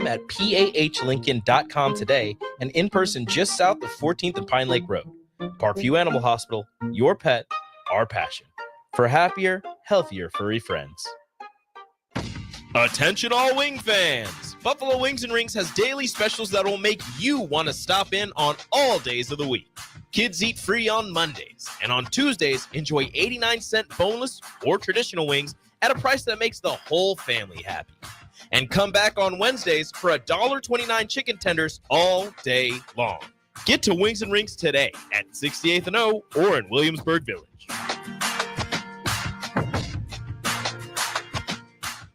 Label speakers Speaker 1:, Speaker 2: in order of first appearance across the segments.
Speaker 1: at pahlincoln.com today and in person just south of 14th and Pine Lake Road. Parkview Animal Hospital, your pet, our passion. For happier, healthier furry friends. Attention all wing fans! Buffalo Wings and Rings has daily specials that will make you want to stop in on all days of the week. Kids eat free on Mondays, and on Tuesdays, enjoy 89-cent boneless or traditional wings at a price that makes the whole family happy. And come back on Wednesdays for $1.29 chicken tenders all day long. Get to Wings and Rings today at 68th and O or in Williamsburg Village.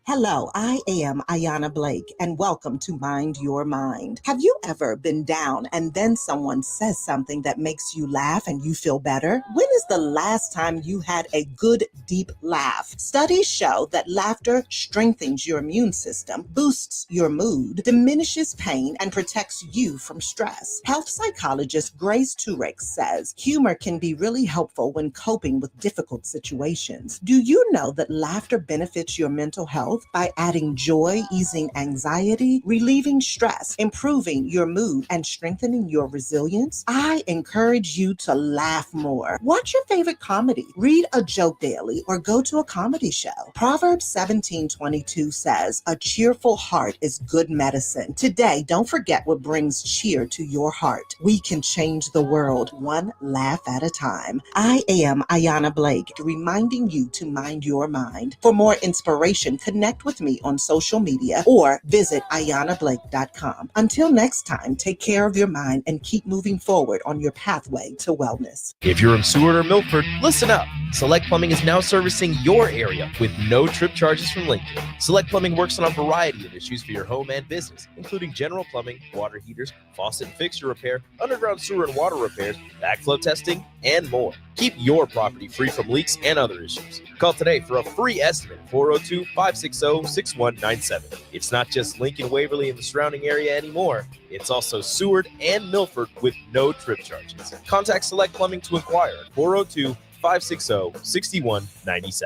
Speaker 2: Hello, I am Ayanna Blake, and welcome to Mind Your Mind. Have you ever been down and then someone says something that makes you laugh and you feel better? When is the last time you had a good, deep laugh? Studies show that laughter strengthens your immune system, boosts your mood, diminishes pain, and protects you from stress. Health psychologist Grace Turek says humor can be really helpful when coping with difficult situations. Do you know that laughter benefits your mental health by adding joy, easing anxiety, relieving stress, improving your mood, and strengthening your resilience? I encourage you to laugh more. Watch your favorite comedy, read a joke daily, or go to a comedy show. Proverbs 17:22 says, "A cheerful heart is good medicine." Today, don't forget what brings cheer to your heart. We can change the world one laugh at a time. I am Ayanna Blake, reminding you to mind your mind. For more inspiration, connect with me on social media or visit ayannablake.com. Until next time, take care of your mind and keep moving forward on your pathway to wellness.
Speaker 1: If you're in Seward or Milford, listen up. Select Plumbing is now servicing your area with no trip charges from Lincoln. Select Plumbing works on a variety of issues for your home and business, including general plumbing, water heaters, faucet and fixture repair, underground sewer and water repairs, backflow testing, and more. Keep your property free from leaks and other issues. Call today for a free estimate, 402-560-6197. It's not just Lincoln, Waverly, and the surrounding area anymore. It's also Seward and Milford with no trip charges. Contact Select Plumbing to inquire at 402-560-6197.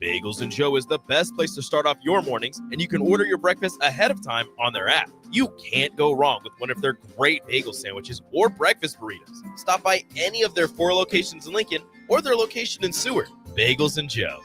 Speaker 1: Bagels and Joe is the best place to start off your mornings, and you can order your breakfast ahead of time on their app. You can't go wrong with one of their great bagel sandwiches or breakfast burritos. Stop by any of their 4 locations in Lincoln or their location in Seward. Bagels and Joe.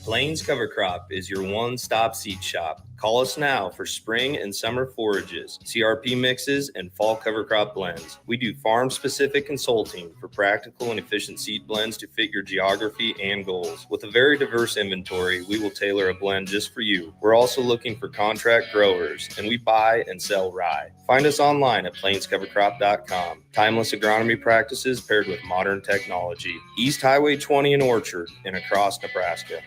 Speaker 3: Plains Cover Crop is your one-stop seed shop. Call us now for spring and summer forages, CRP mixes, and fall cover crop blends. We do farm-specific consulting for practical and efficient seed blends to fit your geography and goals. With a very diverse inventory, we will tailor a blend just for you. We're also looking for contract growers, and we buy and sell rye. Find us online at plainscovercrop.com. Timeless agronomy practices paired with modern technology. East Highway 20 in Orchard and across Nebraska.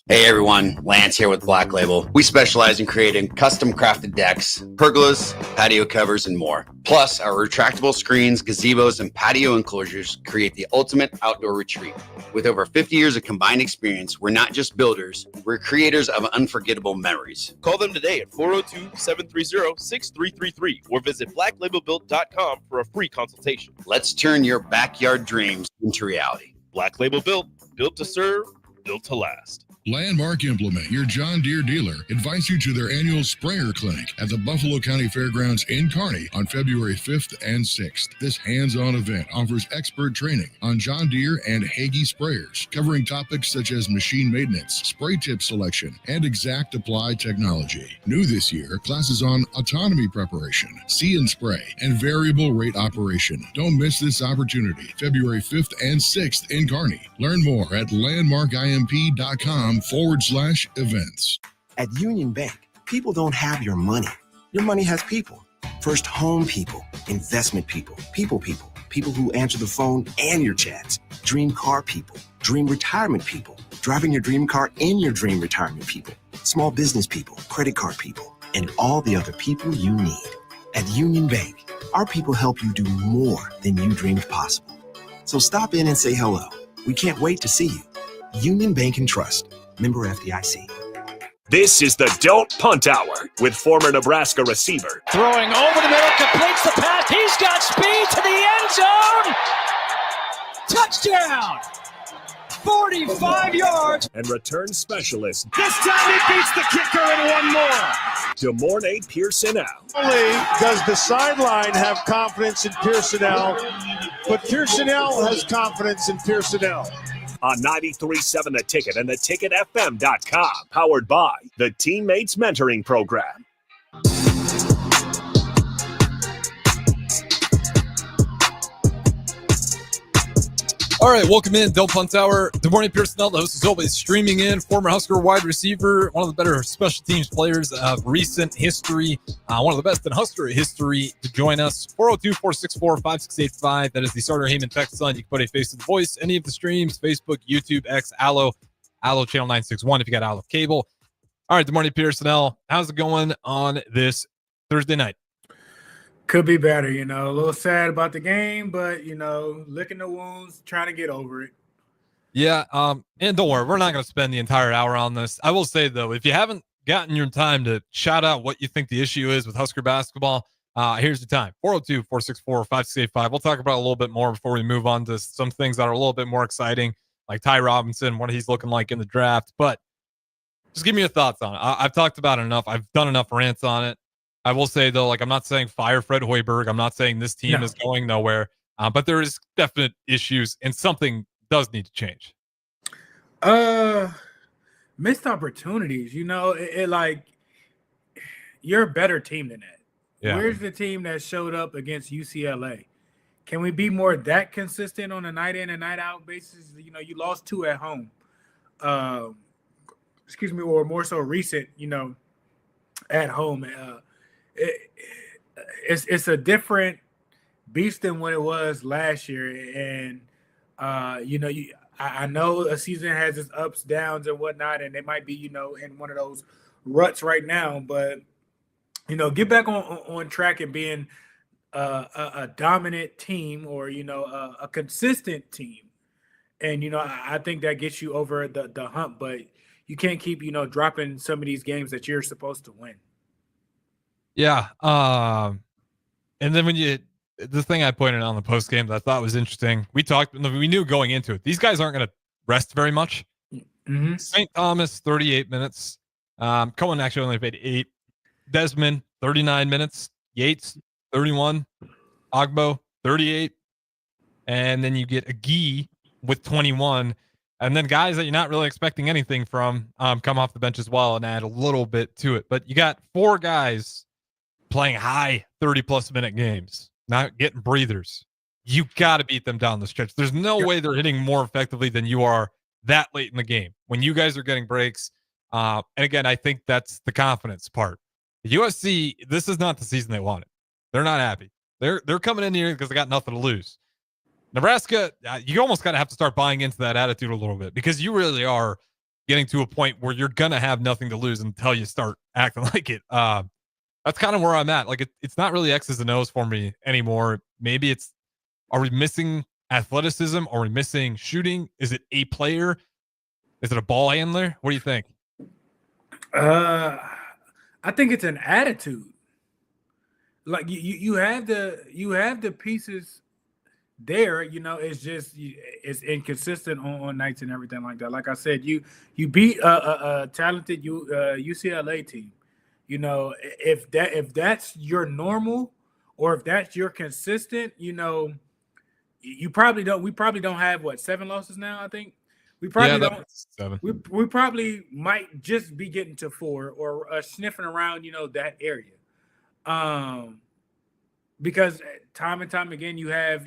Speaker 4: Hey everyone, Lance here with Black Label. We specialize in creating custom crafted decks, pergolas, patio covers, and more. Plus, our retractable screens, gazebos, and patio enclosures create the ultimate outdoor retreat. With over 50 years of combined experience, we're not just builders, we're creators of unforgettable memories.
Speaker 1: Call them today at 402-730-6333 or visit blacklabelbuilt.com for a free consultation.
Speaker 4: Let's turn your backyard dreams into reality.
Speaker 1: Black Label Built, built to serve, built to last.
Speaker 5: Landmark Implement, your John Deere dealer, invites you to their annual sprayer clinic at the Buffalo County Fairgrounds in Kearney on February 5th and 6th. This hands-on event offers expert training on John Deere and Hagie sprayers, covering topics such as machine maintenance, spray tip selection, and exact apply technology. New this year, classes on autonomy preparation, see and spray, and variable rate operation. Don't miss this opportunity, February 5th and 6th in Kearney. Learn more at landmarkimp.com/events.
Speaker 6: At Union Bank, people don't have your money. Your money has people. First home people, investment people, people who answer the phone and your chats, dream car people, dream retirement people, driving your dream car in your dream retirement people, small business people, credit card people, and all the other people you need. At Union Bank, our people help you do more than you dreamed possible. So stop in and say hello. We can't wait to see you. Union Bank and Trust. Member FDIC.
Speaker 7: This is the Don't Punt Hour with former Nebraska receiver.
Speaker 8: Throwing over the middle, completes the pass. He's got speed to the end zone. Touchdown. 45 yards.
Speaker 7: And return specialist.
Speaker 8: This time he beats the kicker and one more.
Speaker 7: DeMornay Pierson-El.
Speaker 9: Only does the sideline have confidence in Pierson-El, but Pierson-El has confidence in Pierson-El.
Speaker 7: On 93.7 The Ticket and theticketfm.com. Powered by the Teammates Mentoring Program.
Speaker 10: All right, welcome in, Don't Punt Hour. Good morning, Pierson-El. The host is always streaming in. Former Husker wide receiver, one of the better special teams players of recent history, one of the best in Husker history to join us. 402-464-5685. That is the Starter Heyman text line. You can put a face to the voice. Any of the streams, Facebook, YouTube, X, Allo channel 961 if you got Allo cable. All right, good morning, Pierson-El. How's it going on this Thursday night?
Speaker 11: Could be better, a little sad about the game, but, licking the wounds, trying to get over it.
Speaker 10: Yeah, and don't worry, we're not going to spend the entire hour on this. I will say, though, if you haven't gotten your time to shout out what you think the issue is with Husker basketball, here's the time. 402-464-5685. We'll talk about it a little bit more before we move on to some things that are a little bit more exciting, like Ty Robinson, what he's looking like in the draft. But just give me your thoughts on it. I've talked about it enough. I've done enough rants on it. I will say, though, I'm not saying fire Fred Hoiberg. I'm not saying this team is going nowhere, but there is definite issues, and something does need to change.
Speaker 11: Missed opportunities. You're a better team than that. Yeah. Where's the team that showed up against UCLA? Can we be more that consistent on a night in and night out basis? You lost 2 at home. Or more so recent, at home. It's a different beast than what it was last year, and I know a season has its ups, downs, and whatnot, and they might be in one of those ruts right now, but get back on track and being a dominant team, or a consistent team, and I think that gets you over the hump, but you can't keep dropping some of these games that you're supposed to win.
Speaker 10: Yeah. And then the thing I pointed out on the post game that I thought was interesting, we knew going into it, these guys aren't going to rest very much. Mm-hmm. St. Thomas, 38 minutes. Cohen actually only played 8. Desmond, 39 minutes. Yates, 31. Ogbo, 38. And then you get Agee with 21. And then guys that you're not really expecting anything from come off the bench as well and add a little bit to it. But you got 4 guys playing high 30-plus minute games, not getting breathers. You got to beat them down the stretch. There's no way they're hitting more effectively than you are that late in the game when you guys are getting breaks. And again, I think that's the confidence part. USC, this is not the season they wanted. They're not happy. They're coming in here because they got nothing to lose. Nebraska, you almost got to have to start buying into that attitude a little bit, because you really are getting to a point where you're going to have nothing to lose until you start acting like it. That's kind of where I'm at. It's not really X's and O's for me anymore. Maybe are we missing athleticism? Are we missing shooting? Is it a player? Is it a ball handler? What do you think?
Speaker 11: I think it's an attitude. You have the pieces there. It's just it's inconsistent on nights and everything like that. Like I said, you beat a talented UCLA team. If that's your normal, or if that's your consistent, we probably don't have 7 losses now. I think we probably don't. 7. We probably might just be getting to 4 or sniffing around, that area. Because time and time again, you have,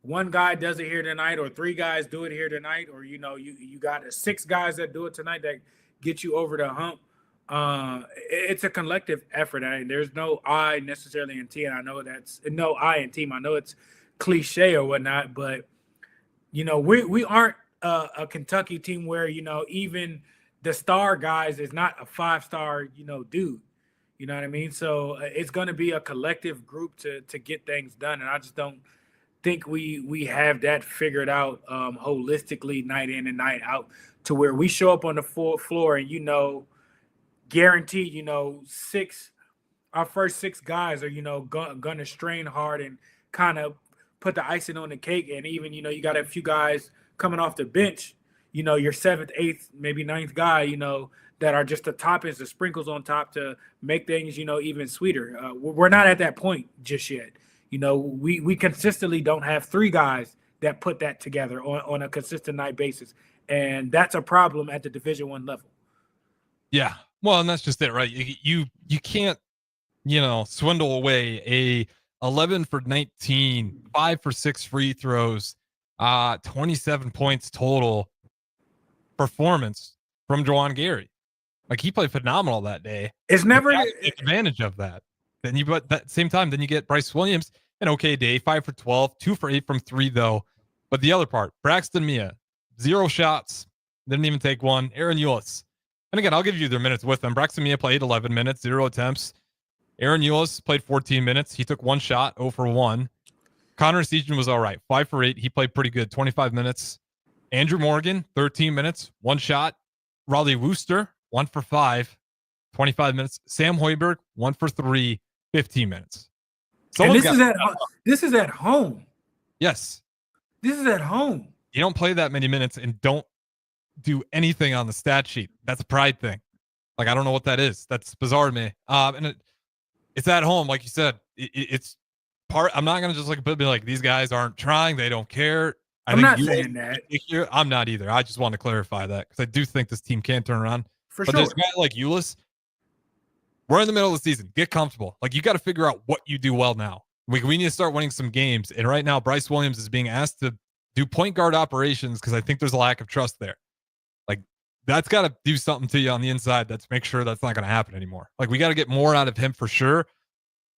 Speaker 11: one guy does it here tonight, or 3 guys do it here tonight, or you got 6 guys that do it tonight that get you over the hump. It's a collective effort. There's no I necessarily in team. I know that's no I in team. I know it's cliche or whatnot, but we aren't a Kentucky team where even the star guys is not a 5-star dude. You know what I mean? So it's going to be a collective group to get things done, and I just don't think we have that figured out holistically night in and night out, to where we show up on the floor and guaranteed, our first 6 guys are, going to strain hard and kind of put the icing on the cake. And even, you got a few guys coming off the bench, your 7th, 8th, maybe 9th guy, that are just the toppings, the sprinkles on top to make things, even sweeter. We're not at that point just yet. We consistently don't have 3 guys that put that together on a consistent night basis. And that's a problem at the Division I level.
Speaker 10: Yeah. Well, and that's just it, right? You can't, swindle away a 11 for 19, 5 for 6 free throws, 27 points total performance from Juwan Gary. Like, he played phenomenal that day.
Speaker 11: It's never
Speaker 10: take advantage of that. But at the same time, then you get Bryce Williams, an okay day, 5 for 12, 2 for 8 from 3 though. But the other part, Braxton Mia, 0 shots, didn't even take one. Aaron Eulis. And again, I'll give you their minutes with them. Braxton Mia played 11 minutes, 0 attempts. Aaron Eulis played 14 minutes. He took 1 shot, 0 for 1. Connor Seaton was all right, 5 for 8. He played pretty good, 25 minutes. Andrew Morgan, 13 minutes, 1 shot. Raleigh Wooster, 1 for 5, 25 minutes. Sam Hoiberg, 1 for 3, 15 minutes.
Speaker 11: And this is at home.
Speaker 10: Yes.
Speaker 11: This is at home.
Speaker 10: You don't play that many minutes and don't do anything on the stat sheet. That's a pride thing. Like, I don't know what that is. That's bizarre to me. And it's at home, like you said. It's part. I'm not gonna just be like, these guys aren't trying. They don't care.
Speaker 11: I'm not saying that.
Speaker 10: I'm not either. I just want to clarify that because I do think this team can turn around.
Speaker 11: But
Speaker 10: there's a guy like Eulis. We're in the middle of the season. Get comfortable. Like, you got to figure out what you do well now. We need to start winning some games. And right now, Bryce Williams is being asked to do point guard operations because I think there's a lack of trust there. Like, that's got to do something to you on the inside. That's make sure that's not going to happen anymore. Like, we got to get more out of him for sure.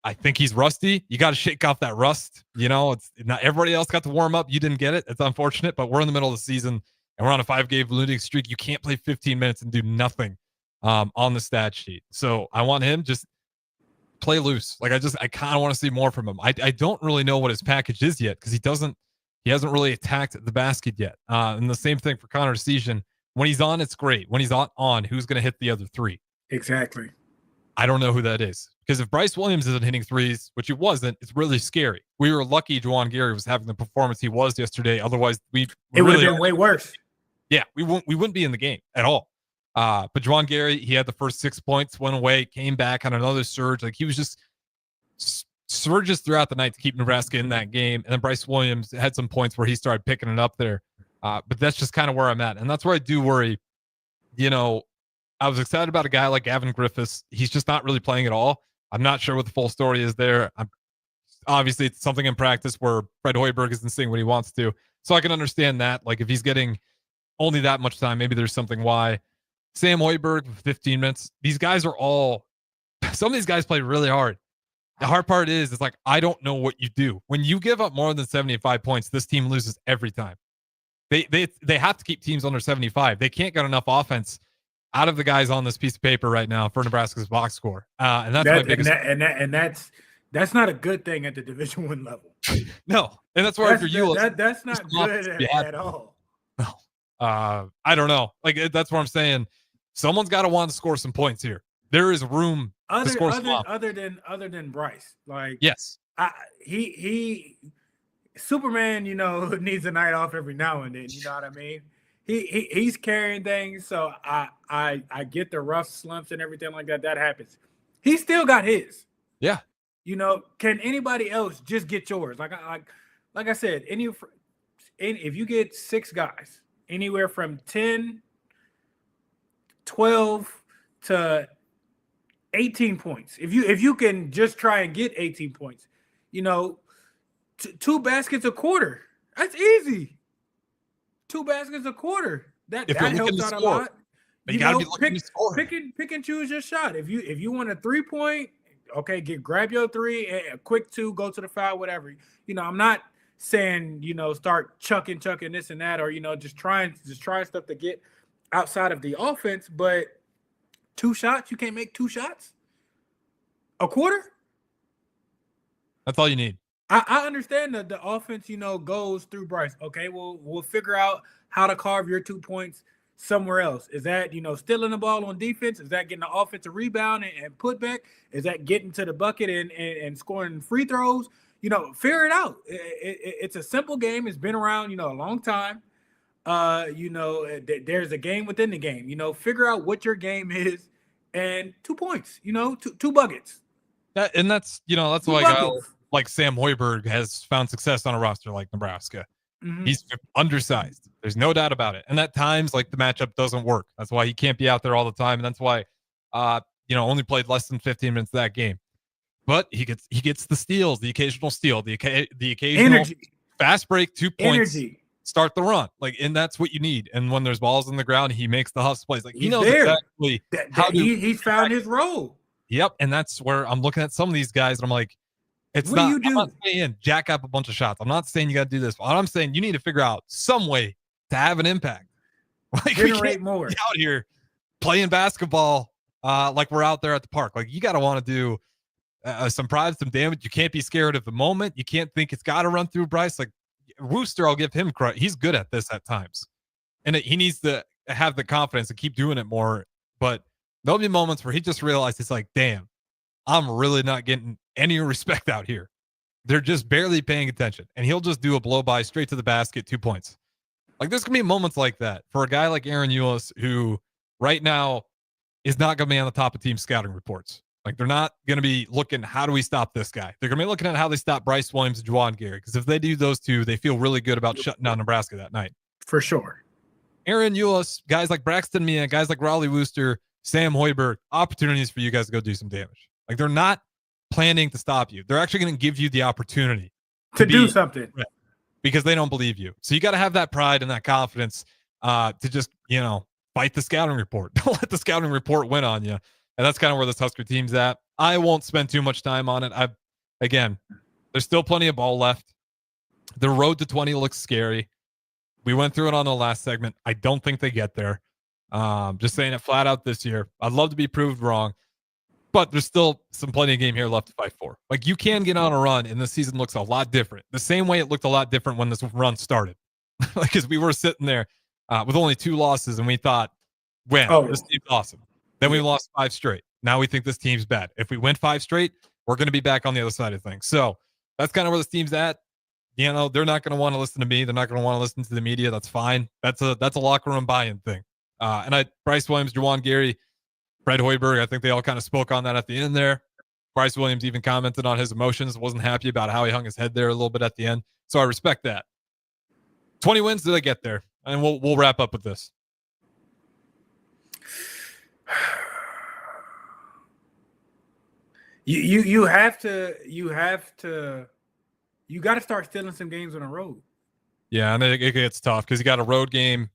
Speaker 10: I think he's rusty. You got to shake off that rust. It's not everybody else got to warm up. You didn't get it. It's unfortunate, but we're in the middle of the season and we're on a 5-game losing streak. You can't play 15 minutes and do nothing on the stat sheet. So I want him just play loose. Like, I kind of want to see more from him. I don't really know what his package is yet because he hasn't really attacked the basket yet. And the same thing for Connor Seaton. When he's on, it's great. When he's not on, who's going to hit the other 3?
Speaker 11: Exactly.
Speaker 10: I don't know who that is. Because if Bryce Williams isn't hitting threes, which he wasn't, it's really scary. We were lucky Juwan Gary was having the performance he was yesterday. Otherwise, it
Speaker 11: would have been way worse.
Speaker 10: Yeah, we wouldn't be in the game at all. But Juwan Gary, he had the first 6 points, went away, came back on another surge. Like, he was just surges throughout the night to keep Nebraska in that game. And then Bryce Williams had some points where he started picking it up there. But that's just kind of where I'm at. And that's where I do worry. I was excited about a guy like Gavin Griffiths. He's just not really playing at all. I'm not sure what the full story is there. Obviously, it's something in practice where Fred Hoiberg isn't seeing what he wants to. So I can understand that. Like, if he's getting only that much time, maybe there's something why. Sam Hoiberg, 15 minutes. These guys are some of these guys play really hard. The hard part is, it's like, I don't know what you do. When you give up more than 75 points, this team loses every time. They have to keep teams under 75. They can't get enough offense out of the guys on this piece of paper right now for Nebraska's box score. And that's my biggest.
Speaker 11: That's not a good thing at the Division I level.
Speaker 10: No. And that's why for you,
Speaker 11: that's not good at all.
Speaker 10: No. I don't know. Like, that's what I'm saying. Someone's got to want to score some points here. There is room to score some
Speaker 11: other than Bryce. Like,
Speaker 10: yes.
Speaker 11: He Superman, needs a night off every now and then. You know what I mean? He's carrying things, so I get the rough slumps and everything like that. That happens. He still got his.
Speaker 10: Yeah.
Speaker 11: Can anybody else just get yours? Like I said, if you get 6 guys, anywhere from 10, 12 to 18 points. If you can just try and get 18 points, 2 baskets a quarter. That's easy. 2 baskets a quarter. That helps out a lot.
Speaker 10: But you gotta be looking to score.
Speaker 11: Pick and choose your shot. If you want a 3-point, okay, grab your 3, a quick 2, go to the foul, whatever. I'm not saying start chucking this and that, or just trying stuff to get outside of the offense. But 2 shots, you can't make 2 shots a quarter.
Speaker 10: That's all you need.
Speaker 11: I understand that the offense, goes through Bryce. Okay, we'll figure out how to carve your 2 points somewhere else. Is that, stealing the ball on defense? Is that getting the offensive rebound and put back? Is that getting to the bucket and scoring free throws? Figure it out. It's a simple game. It's been around, a long time. There's a game within the game. Figure out what your game is, and 2 points. Two buckets.
Speaker 10: That's
Speaker 11: Two
Speaker 10: why a guy
Speaker 11: buckets.
Speaker 10: like Sam Hoiberg has found success on a roster like Nebraska.
Speaker 11: Mhm.
Speaker 10: He's undersized. There's no doubt about it. And at times, like, the matchup doesn't work. That's why he can't be out there all the time. And that's why, only played less than 15 minutes that game. But he gets the steals, the occasional steal, the occasional
Speaker 11: Energy.
Speaker 10: fast break, 2 points,
Speaker 11: Energy.
Speaker 10: start the run. And that's what you need. And when there's balls on the ground, he makes the hustle plays. He
Speaker 11: He's
Speaker 10: knows
Speaker 11: there.
Speaker 10: exactly
Speaker 11: He's found his role.
Speaker 10: Yep. And that's where I'm looking at some of these guys and I'm like, I'm not saying jack up a bunch of shots. I'm not saying you got to do this. I'm saying you need to figure out some way to have an impact.
Speaker 11: Generate more.
Speaker 10: Out here playing basketball like we're out there at the park. You got to want to do some pride, some damage. You can't be scared of the moment. You can't think it's got to run through Bryce. Wooster, I'll give him credit. He's good at this at times. And he needs to have the confidence to keep doing it more. But there'll be moments where he just realized it's like, damn, I'm really not getting any respect out here. They're just barely paying attention. And he'll just do a blow by straight to the basket, 2 points. There's going to be moments like that for a guy like Aaron Eulis, who right now is not going to be on the top of team scouting reports. They're not going to be looking, how do we stop this guy? They're going to be looking at how they stop Bryce Williams and Juwan Gary. Because if they do those two, they feel really good about shutting down Nebraska that night.
Speaker 11: For sure.
Speaker 10: Aaron Eulis, guys like Braxton Mia, guys like Raleigh Wooster, Sam Hoiberg, opportunities for you guys to go do some damage. They're not planning to stop you. They're actually going to give you the opportunity
Speaker 11: to do something
Speaker 10: because they don't believe you. So you got to have that pride and that confidence to just, fight the scouting report. Don't let the scouting report win on you. And that's kind of where this Husker team's at. I won't spend too much time on it. Again, there's still plenty of ball left. The road to 20 looks scary. We went through it on the last segment. I don't think they get there. Just saying it flat out this year. I'd love to be proved wrong. But there's still plenty of game here left to fight for. You can get on a run, and the season looks a lot different. The same way it looked a lot different when this run started. Because we were sitting there with only 2 losses, and we thought, this team's awesome. Then we lost 5 straight. Now we think this team's bad. If we win 5 straight, we're going to be back on the other side of things. So that's kind of where this team's at. They're not going to want to listen to me. They're not going to want to listen to the media. That's fine. That's a locker room buy-in thing. Bryce Williams, Juwan Gary, Fred Hoiberg, I think they all kind of spoke on that at the end there. Bryce Williams even commented on his emotions, wasn't happy about how he hung his head there a little bit at the end. So I respect that. 20 wins, do they get there? And we'll wrap up with this.
Speaker 11: You got to start stealing some games on the road.
Speaker 10: Yeah, and it gets tough because you got a road game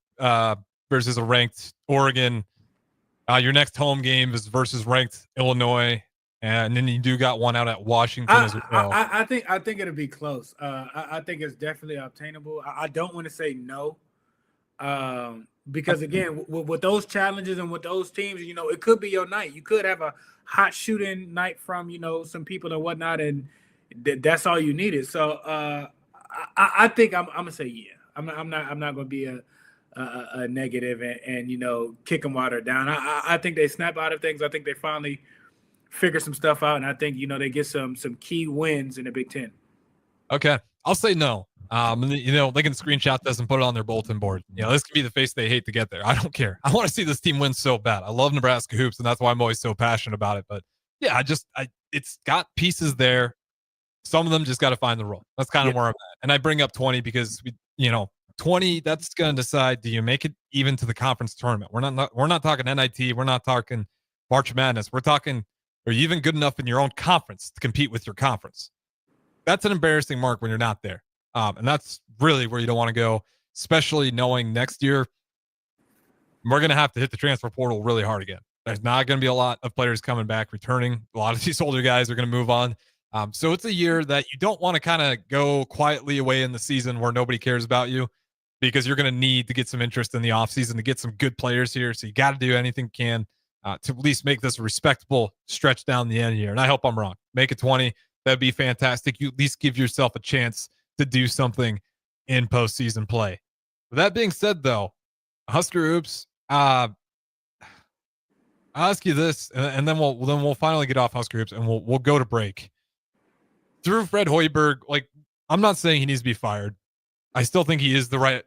Speaker 10: versus a ranked Oregon. Your next home game is versus ranked Illinois, and then you do got one out at Washington as well.
Speaker 11: I think it'll be close. I think it's definitely obtainable. I don't want to say no, because again, with those challenges and with those teams, it could be your night. You could have a hot shooting night from some people and whatnot, and that's all you needed. So I think I'm gonna say yeah. I'm not gonna be a negative and kick them while they're down. I think they snap out of things. I think they finally figure some stuff out, and I think they get some key wins in the Big Ten.
Speaker 10: Okay, I'll say no. They can screenshot this and put it on their bulletin board. This could be the face they hate to get there. I don't care. I want to see this team win so bad. I love Nebraska hoops, and that's why I'm always so passionate about it. But yeah, it's got pieces there. Some of them just got to find the role. That's kind of where I'm at. And I bring up 20 because 20, that's going to decide, do you make it even to the conference tournament? We're not talking NIT. We're not talking March Madness. We're talking, are you even good enough in your own conference to compete with your conference? That's an embarrassing mark when you're not there. And that's really where you don't want to go, especially knowing next year we're going to have to hit the transfer portal really hard again. There's not going to be a lot of players coming back, returning. A lot of these older guys are going to move on. So it's a year that you don't want to kind of go quietly away in the season where nobody cares about you, because you're going to need to get some interest in the offseason to get some good players here. So you got to do anything you can to at least make this a respectable stretch down the end here. And I hope I'm wrong. Make it 20. That'd be fantastic. You at least give yourself a chance to do something in postseason play. With that being said, though, Husker Hoops, I'll ask you this, and then we'll finally get off Husker Hoops and we'll go to break. Through Fred Hoiberg, I'm not saying he needs to be fired. I still think he is the right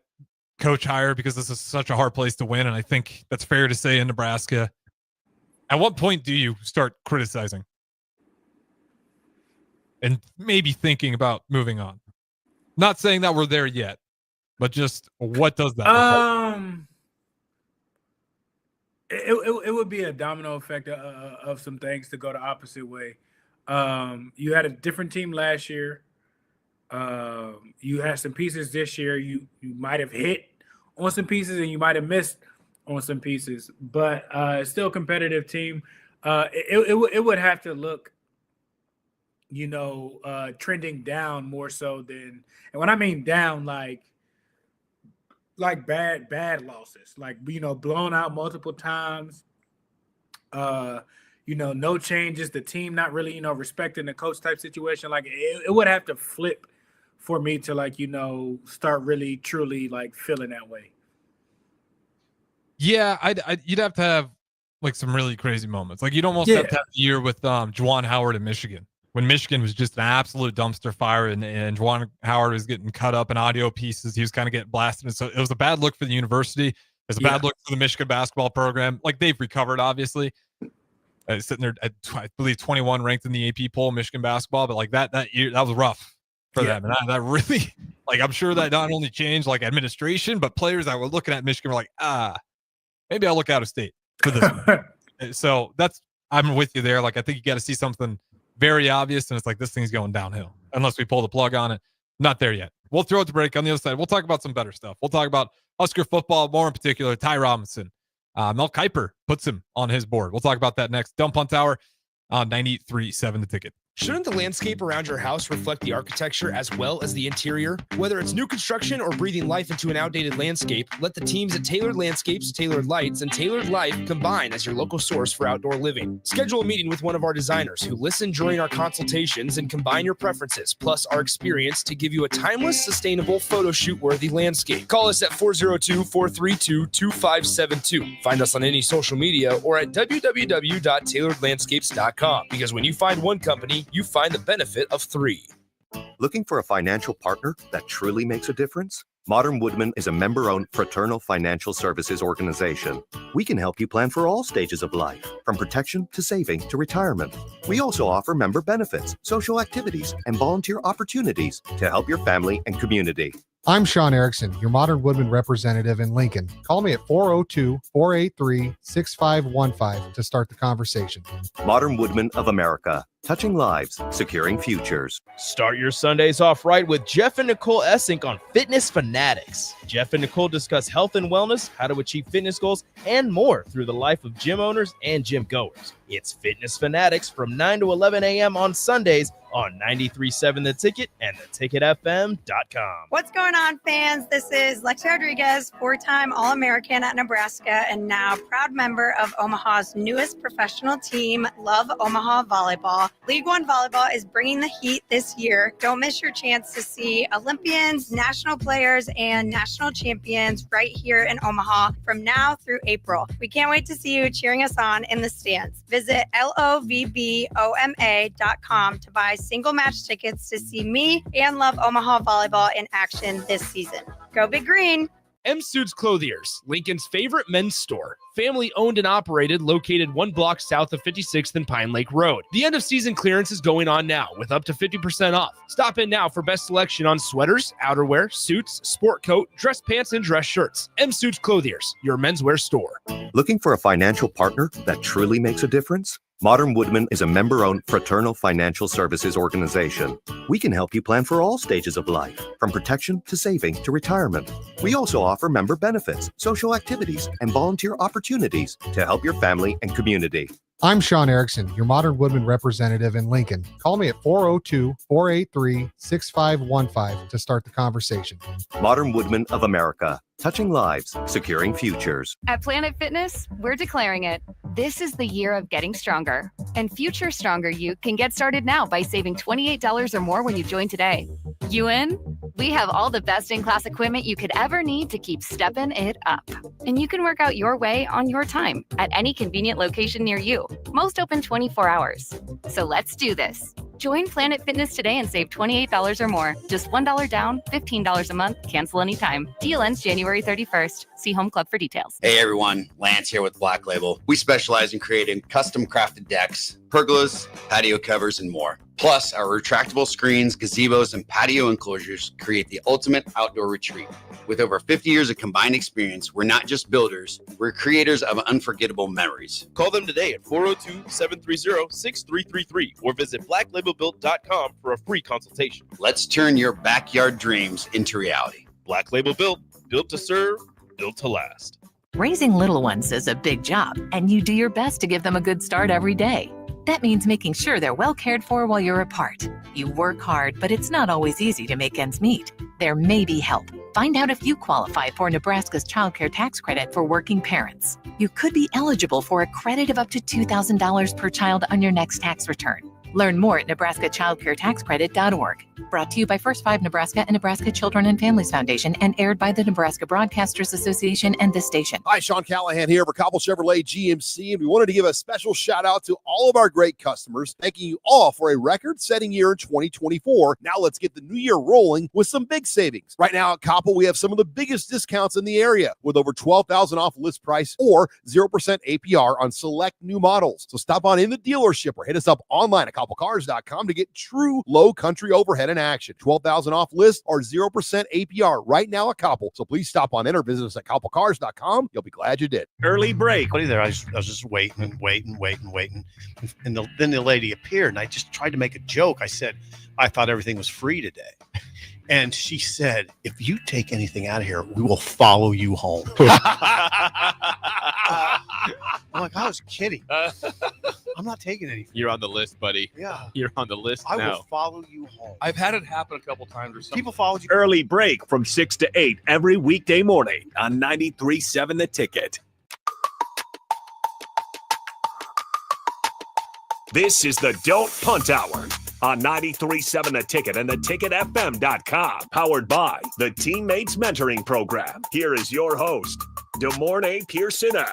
Speaker 10: coach hire because this is such a hard place to win. And I think that's fair to say in Nebraska. At what point do you start criticizing and maybe thinking about moving on? Not saying that we're there yet, but just what does that look like?
Speaker 11: It would be a domino effect of some things to go the opposite way. You had a different team last year. You had some pieces this year. You might have hit on some pieces and you might have missed on some pieces, but it's still a competitive team. It would have to look, trending down more so than, and when I mean down, like bad losses, like, blown out multiple times, no changes, the team not really, respecting the coach type situation. Like it would have to flip for me to start really truly feeling that way.
Speaker 10: Yeah, you'd have to have some really crazy moments. Like you'd almost have to have the year with Juwan Howard in Michigan, when Michigan was just an absolute dumpster fire and Juwan Howard was getting cut up in audio pieces. He was kind of getting blasted. And so it was a bad look for the university. It was a bad look for the Michigan basketball program. Like they've recovered, obviously. Sitting there at, I believe, 21 ranked in the AP poll, Michigan basketball. But that year, that was rough for them. And that really, I'm sure that not only changed administration, but players that were looking at Michigan were like, maybe I'll look out of state for this one. So I'm with you there. I think you got to see something very obvious, and it's this thing's going downhill unless we pull the plug on it. Not there yet. We'll throw it to break. On the other side, we'll talk about some better stuff. We'll talk about Husker football, more in particular, Ty Robinson. Mel Kiper puts him on his board. We'll talk about that next. Dump Punt Hour on 93.7 The Ticket.
Speaker 12: Shouldn't the landscape around your house reflect the architecture as well as the interior? Whether it's new construction or breathing life into an outdated landscape, let the teams at Tailored Landscapes, Tailored Lights, and Tailored Life combine as your local source for outdoor living. Schedule a meeting with one of our designers who listen during our consultations and combine your preferences, plus our experience to give you a timeless, sustainable, photo shoot-worthy landscape. Call us at 402-432-2572. Find us on any social media or at www.tailoredlandscapes.com, because when you find one company, you find the benefit of three.
Speaker 13: Looking for a financial partner that truly makes a difference? Modern Woodman is a member-owned fraternal financial services organization. We can help you plan for all stages of life, from protection to saving to retirement. We also offer member benefits, social activities, and volunteer opportunities to help your family and community.
Speaker 14: I'm Sean Erickson, your Modern Woodman representative in Lincoln. Call me at 402-483-6515 to start the conversation.
Speaker 13: Modern Woodman of America, touching lives, securing futures.
Speaker 1: Start your Sundays off right with Jeff and Nicole Essink on Fitness Fanatics. Jeff and Nicole discuss health and wellness, how to achieve fitness goals, and more through the life of gym owners and gym goers. It's Fitness Fanatics from 9 to 11 a.m. on Sundays on 93.7 The Ticket and theticketfm.com.
Speaker 15: What's going on, fans? This is Lexi Rodriguez, four-time All-American at Nebraska and now proud member of Omaha's newest professional team, Love Omaha Volleyball. League One Volleyball is bringing the heat this year. Don't miss your chance to see Olympians, national players, and national champions right here in Omaha from now through April. We can't wait to see you cheering us on in the stands. Visit lovboma.com to buy single match tickets to see me and Love Omaha Volleyball in action this season. Go Big Green!
Speaker 12: M Suits Clothiers, Lincoln's favorite men's store. Family owned and operated, located one block south of 56th and Pine Lake Road. The end of season clearance is going on now with up to 50% off. Stop in now for best selection on sweaters, outerwear, suits, sport coat, dress pants, and dress shirts. M Suits Clothiers, your menswear store.
Speaker 13: Looking for a financial partner that truly makes a difference? Modern Woodman is a member-owned fraternal financial services organization. We can help you plan for all stages of life, from protection to saving to retirement. We also offer member benefits, social activities, and volunteer opportunities to help your family and community.
Speaker 14: I'm Sean Erickson, your Modern Woodman representative in Lincoln. Call me at 402-483-6515 to start the conversation.
Speaker 13: Modern Woodman of America, touching lives, securing futures.
Speaker 16: At Planet Fitness, we're declaring it. This is the year of getting stronger. And future stronger you can get started now by saving $28 or more when you join today. You in? We have all the best-in-class equipment you could ever need to keep stepping it up. And you can work out your way on your time at any convenient location near you. Most open 24 hours. So let's do this. Join Planet Fitness today and save $28 or more. Just $1 down, $15 a month, cancel anytime. Deal ends January 31st. See Home Club for details.
Speaker 4: Hey everyone, Lance here with Black Label. We specialize in creating custom crafted decks, pergolas, patio covers, and more. Plus, our retractable screens, gazebos, and patio enclosures create the ultimate outdoor retreat. With over 50 years of combined experience, we're not just builders, we're creators of unforgettable memories.
Speaker 1: Call them today at 402-730-6333 or visit blacklabelbuilt.com for a free consultation.
Speaker 4: Let's turn your backyard dreams into reality.
Speaker 1: Black Label Built, built to serve, built to last.
Speaker 17: Raising little ones is a big job, and you do your best to give them a good start every day. That means making sure they're well cared for while you're apart. You work hard, but it's not always easy to make ends meet. There may be help. Find out if you qualify for Nebraska's Child Care Tax Credit for working parents. You could be eligible for a credit of up to $2,000 per child on your next tax return. Learn more at nebraskachildcaretaxcredit.org. Brought to you by First 5 Nebraska and Nebraska Children and Families Foundation and aired by the Nebraska Broadcasters Association and this station.
Speaker 18: Hi, Sean Callahan here for Cobble Chevrolet GMC, and we wanted to give a special shout out to all of our great customers, thanking you all for a record-setting year in 2024. Now let's get the new year rolling with some big savings. Right now at Cobble, we have some of the biggest discounts in the area with over $12,000 off list price or 0% APR on select new models. So stop on in the dealership or hit us up online at cobblecars.com to get true low country overhead in action. $12,000 off list or 0% APR right now at Cobble. So please stop on in or visit us at cobblecars.com. You'll be glad you did.
Speaker 8: Early break.
Speaker 19: Buddy there, I was just waiting. And then the lady appeared, and I just tried to make a joke. I said, I thought everything was free today. And she said, if you take anything out of here, we will follow you home. I'm like, I was kidding. I'm not taking anything.
Speaker 20: You're on the list, buddy.
Speaker 19: Yeah.
Speaker 20: You're on the list
Speaker 19: I
Speaker 20: now.
Speaker 19: will follow you home.
Speaker 20: I've had it happen a couple times or something.
Speaker 19: People followed you.
Speaker 7: Early break from 6 to 8 every weekday morning on 93.7 The Ticket. This is the Don't Punt Hour on 93.7 The Ticket and theticketfm.com. Powered by the Teammates Mentoring Program. Here is your host, DeMornay Pierson-El.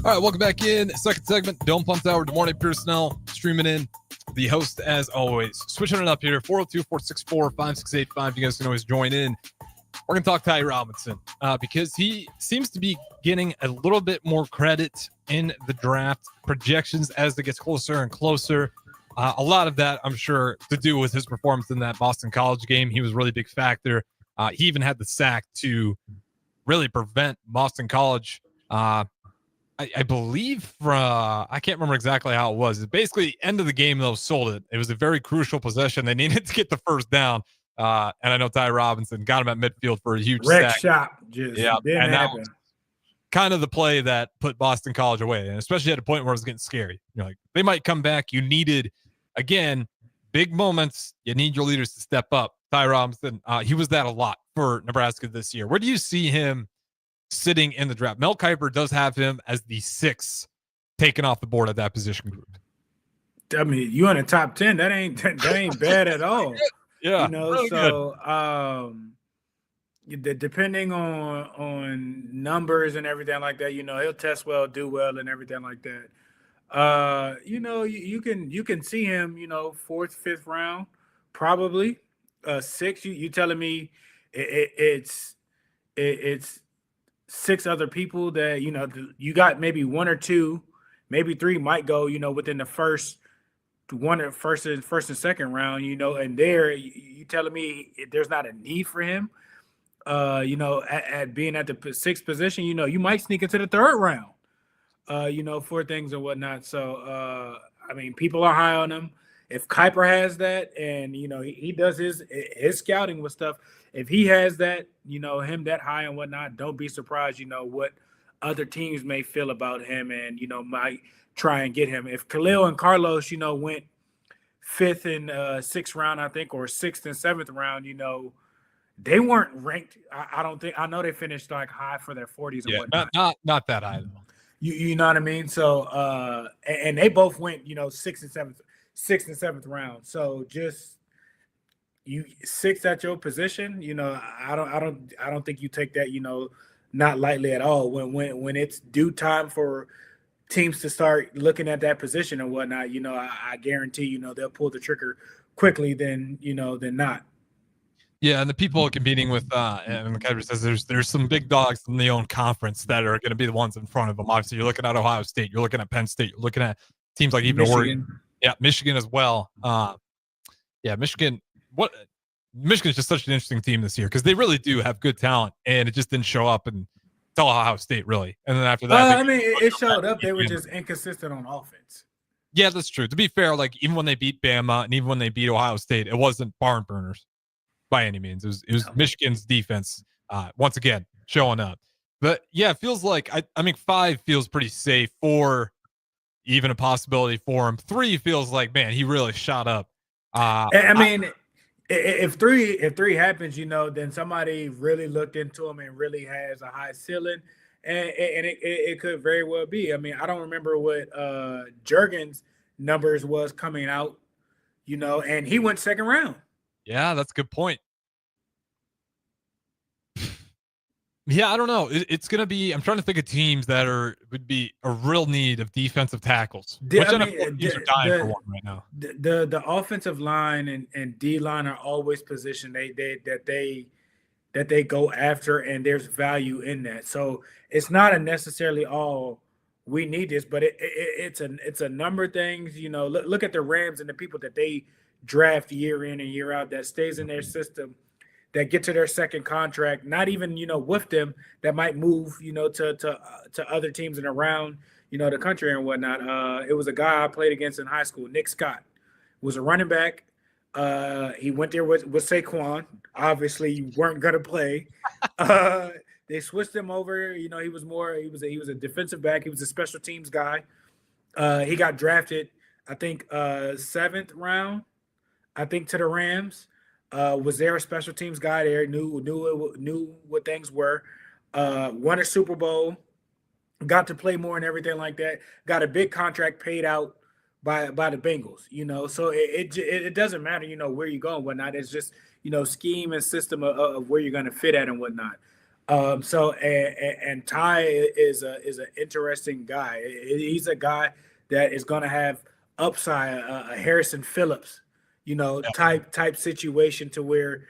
Speaker 10: All right, welcome back in. Second segment, Don't Punt Hour. Good morning, Pierson-El. Streaming in. The host, as always. Switching it up here, 402-464-5685. You guys can always join in. We're going to talk Ty Robinson because he seems to be getting a little bit more credit in the draft projections as it gets closer and closer. A lot of that, I'm sure, to do with his performance in that Boston College game. He was a really big factor. He even had the sack to really prevent Boston College. I believe I can't remember exactly how it was. Basically, end of the game, though, sold it. It was a very crucial possession. They needed to get the first down. And I know Ty Robinson got him at midfield for a huge
Speaker 11: wreck
Speaker 10: sack.
Speaker 11: shot. Just didn't happen.
Speaker 10: Kind of the play that put Boston College away, and especially at a point where it was getting scary. You're like, they might come back. You needed, again, big moments. You need your leaders to step up. Ty Robinson, he was that a lot for Nebraska this year. Where do you see him sitting in the draft? Mel Kiper does have him as the 6th taken off the board at that position group.
Speaker 11: I mean, you in the top 10. That ain't bad at all.
Speaker 10: Yeah,
Speaker 11: you know,
Speaker 10: really
Speaker 11: so depending on numbers and everything like that, you know, he'll test well, do well, and everything like that. You know, you can see him, you know, 4th, 5th round, probably 6. You telling me it's 6 other people that, you know, you got maybe 1 or 2, maybe 3 might go, you know, within the first and second round, you know, and there you telling me there's not a need for him, you know, at being at the 6th position, you know, you might sneak into the 3rd round, you know, for things and whatnot. So, I mean, people are high on him. If Kiper has that and, you know, he does his scouting with stuff, if he has that, you know, him that high and whatnot, don't be surprised, you know, what other teams may feel about him and, you know, might try and get him. If Khalil and Carlos, you know, went 5th and 6th round, I think, or 6th and 7th round, you know, they weren't ranked. I don't think. I know they finished like high for their 40s and whatnot.
Speaker 10: Not that high though.
Speaker 11: You know what I mean? So and they both went, you know, 6th and 7th round. So just you 6th at your position, you know, I don't think you take that, you know, not lightly at all. When it's due time teams to start looking at that position and whatnot, I guarantee, they'll pull the trigger quickly than not.
Speaker 10: Yeah, and the people competing with and Kevin says there's some big dogs in the own conference that are going to be the ones in front of them. Obviously, you're looking at Ohio State, you're looking at Penn State, you're looking at teams like even Oregon. Yeah, Michigan as well. Michigan. Michigan's just such an interesting team this year because they really do have good talent, and it just didn't show up in Ohio State really. And then after that,
Speaker 11: it showed up. They were just inconsistent on offense.
Speaker 10: Yeah, that's true. To be fair, like even when they beat Bama and even when they beat Ohio State, it wasn't barn burners by any means. It was Michigan's defense once again showing up. But yeah, it feels like I mean 5 feels pretty safe. 4 even a possibility for him. 3 feels like, man, he really shot up.
Speaker 11: If three happens, then somebody really looked into him and really has a high ceiling, and it could very well be. I mean, I don't remember what Juergens' numbers was coming out, and he went second round.
Speaker 10: Yeah, that's a good point. Yeah, I don't know. It's going to be – I'm trying to think of teams that would be a real need of defensive tackles. Which NFL teams are dying for one right now?
Speaker 11: The offensive line and D-line are always positioned that they go after, and there's value in that. So it's not necessarily all we need this, but it's a number of things. Look at the Rams and the people that they draft year in and year out that stays in their system, that get to their second contract, not even, with them, that might move, to other teams and around, the country and whatnot. It was a guy I played against in high school, Nick Scott, was a running back. He went there with Saquon. Obviously, you weren't going to play. They switched him over. He was a defensive back. He was a special teams guy. He got drafted, I think, 7th round, I think, to the Rams. Was there a special teams guy there? Knew what things were. Won a Super Bowl, got to play more and everything like that. Got a big contract paid out by the Bengals. So it doesn't matter. Where you go and whatnot. It's just scheme and system of where you're going to fit at and whatnot. And Ty is an interesting guy. He's a guy that is going to have upside. A Harrison Phillips. Type situation to where,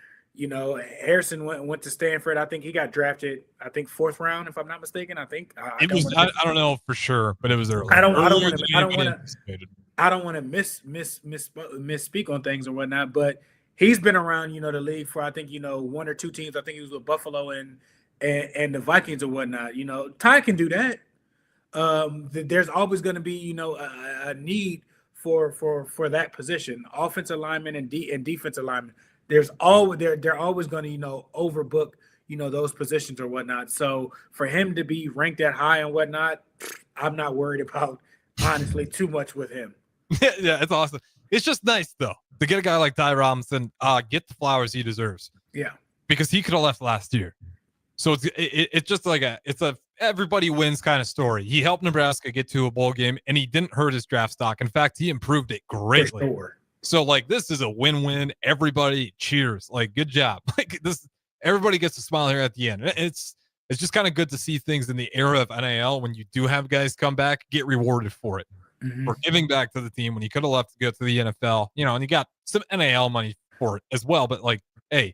Speaker 11: Harrison went to Stanford. I think he got drafted, 4th round, if I'm not mistaken. I think
Speaker 10: I don't know for sure, but it was early.
Speaker 11: I don't want to misspeak on things or whatnot, but he's been around, the league for, I think, 1 or 2 teams. I think he was with Buffalo and the Vikings or whatnot. Ty can do that. There's always going to be, a need for that position, offensive lineman and defensive lineman. They're always going to overbook those positions or whatnot. So for him to be ranked that high and whatnot, I'm not worried about, honestly, too much with him.
Speaker 10: Yeah, it's awesome. It's just nice though to get a guy like Ty Robinson get the flowers he deserves.
Speaker 11: Yeah,
Speaker 10: because he could have left last year. So it's just like it's a everybody wins kind of story. He helped Nebraska get to a bowl game, and he didn't hurt his draft stock. In fact, he improved it greatly.
Speaker 11: Sure.
Speaker 10: So like this is a win-win. Everybody cheers. Like good job. Like this, everybody gets a smile here at the end. It's just kind of good to see things in the era of NIL when you do have guys come back, get rewarded for it.
Speaker 11: Mm-hmm.
Speaker 10: For giving back to the team when you could have left to go to the NFL, and you got some NIL money for it as well. But like, hey,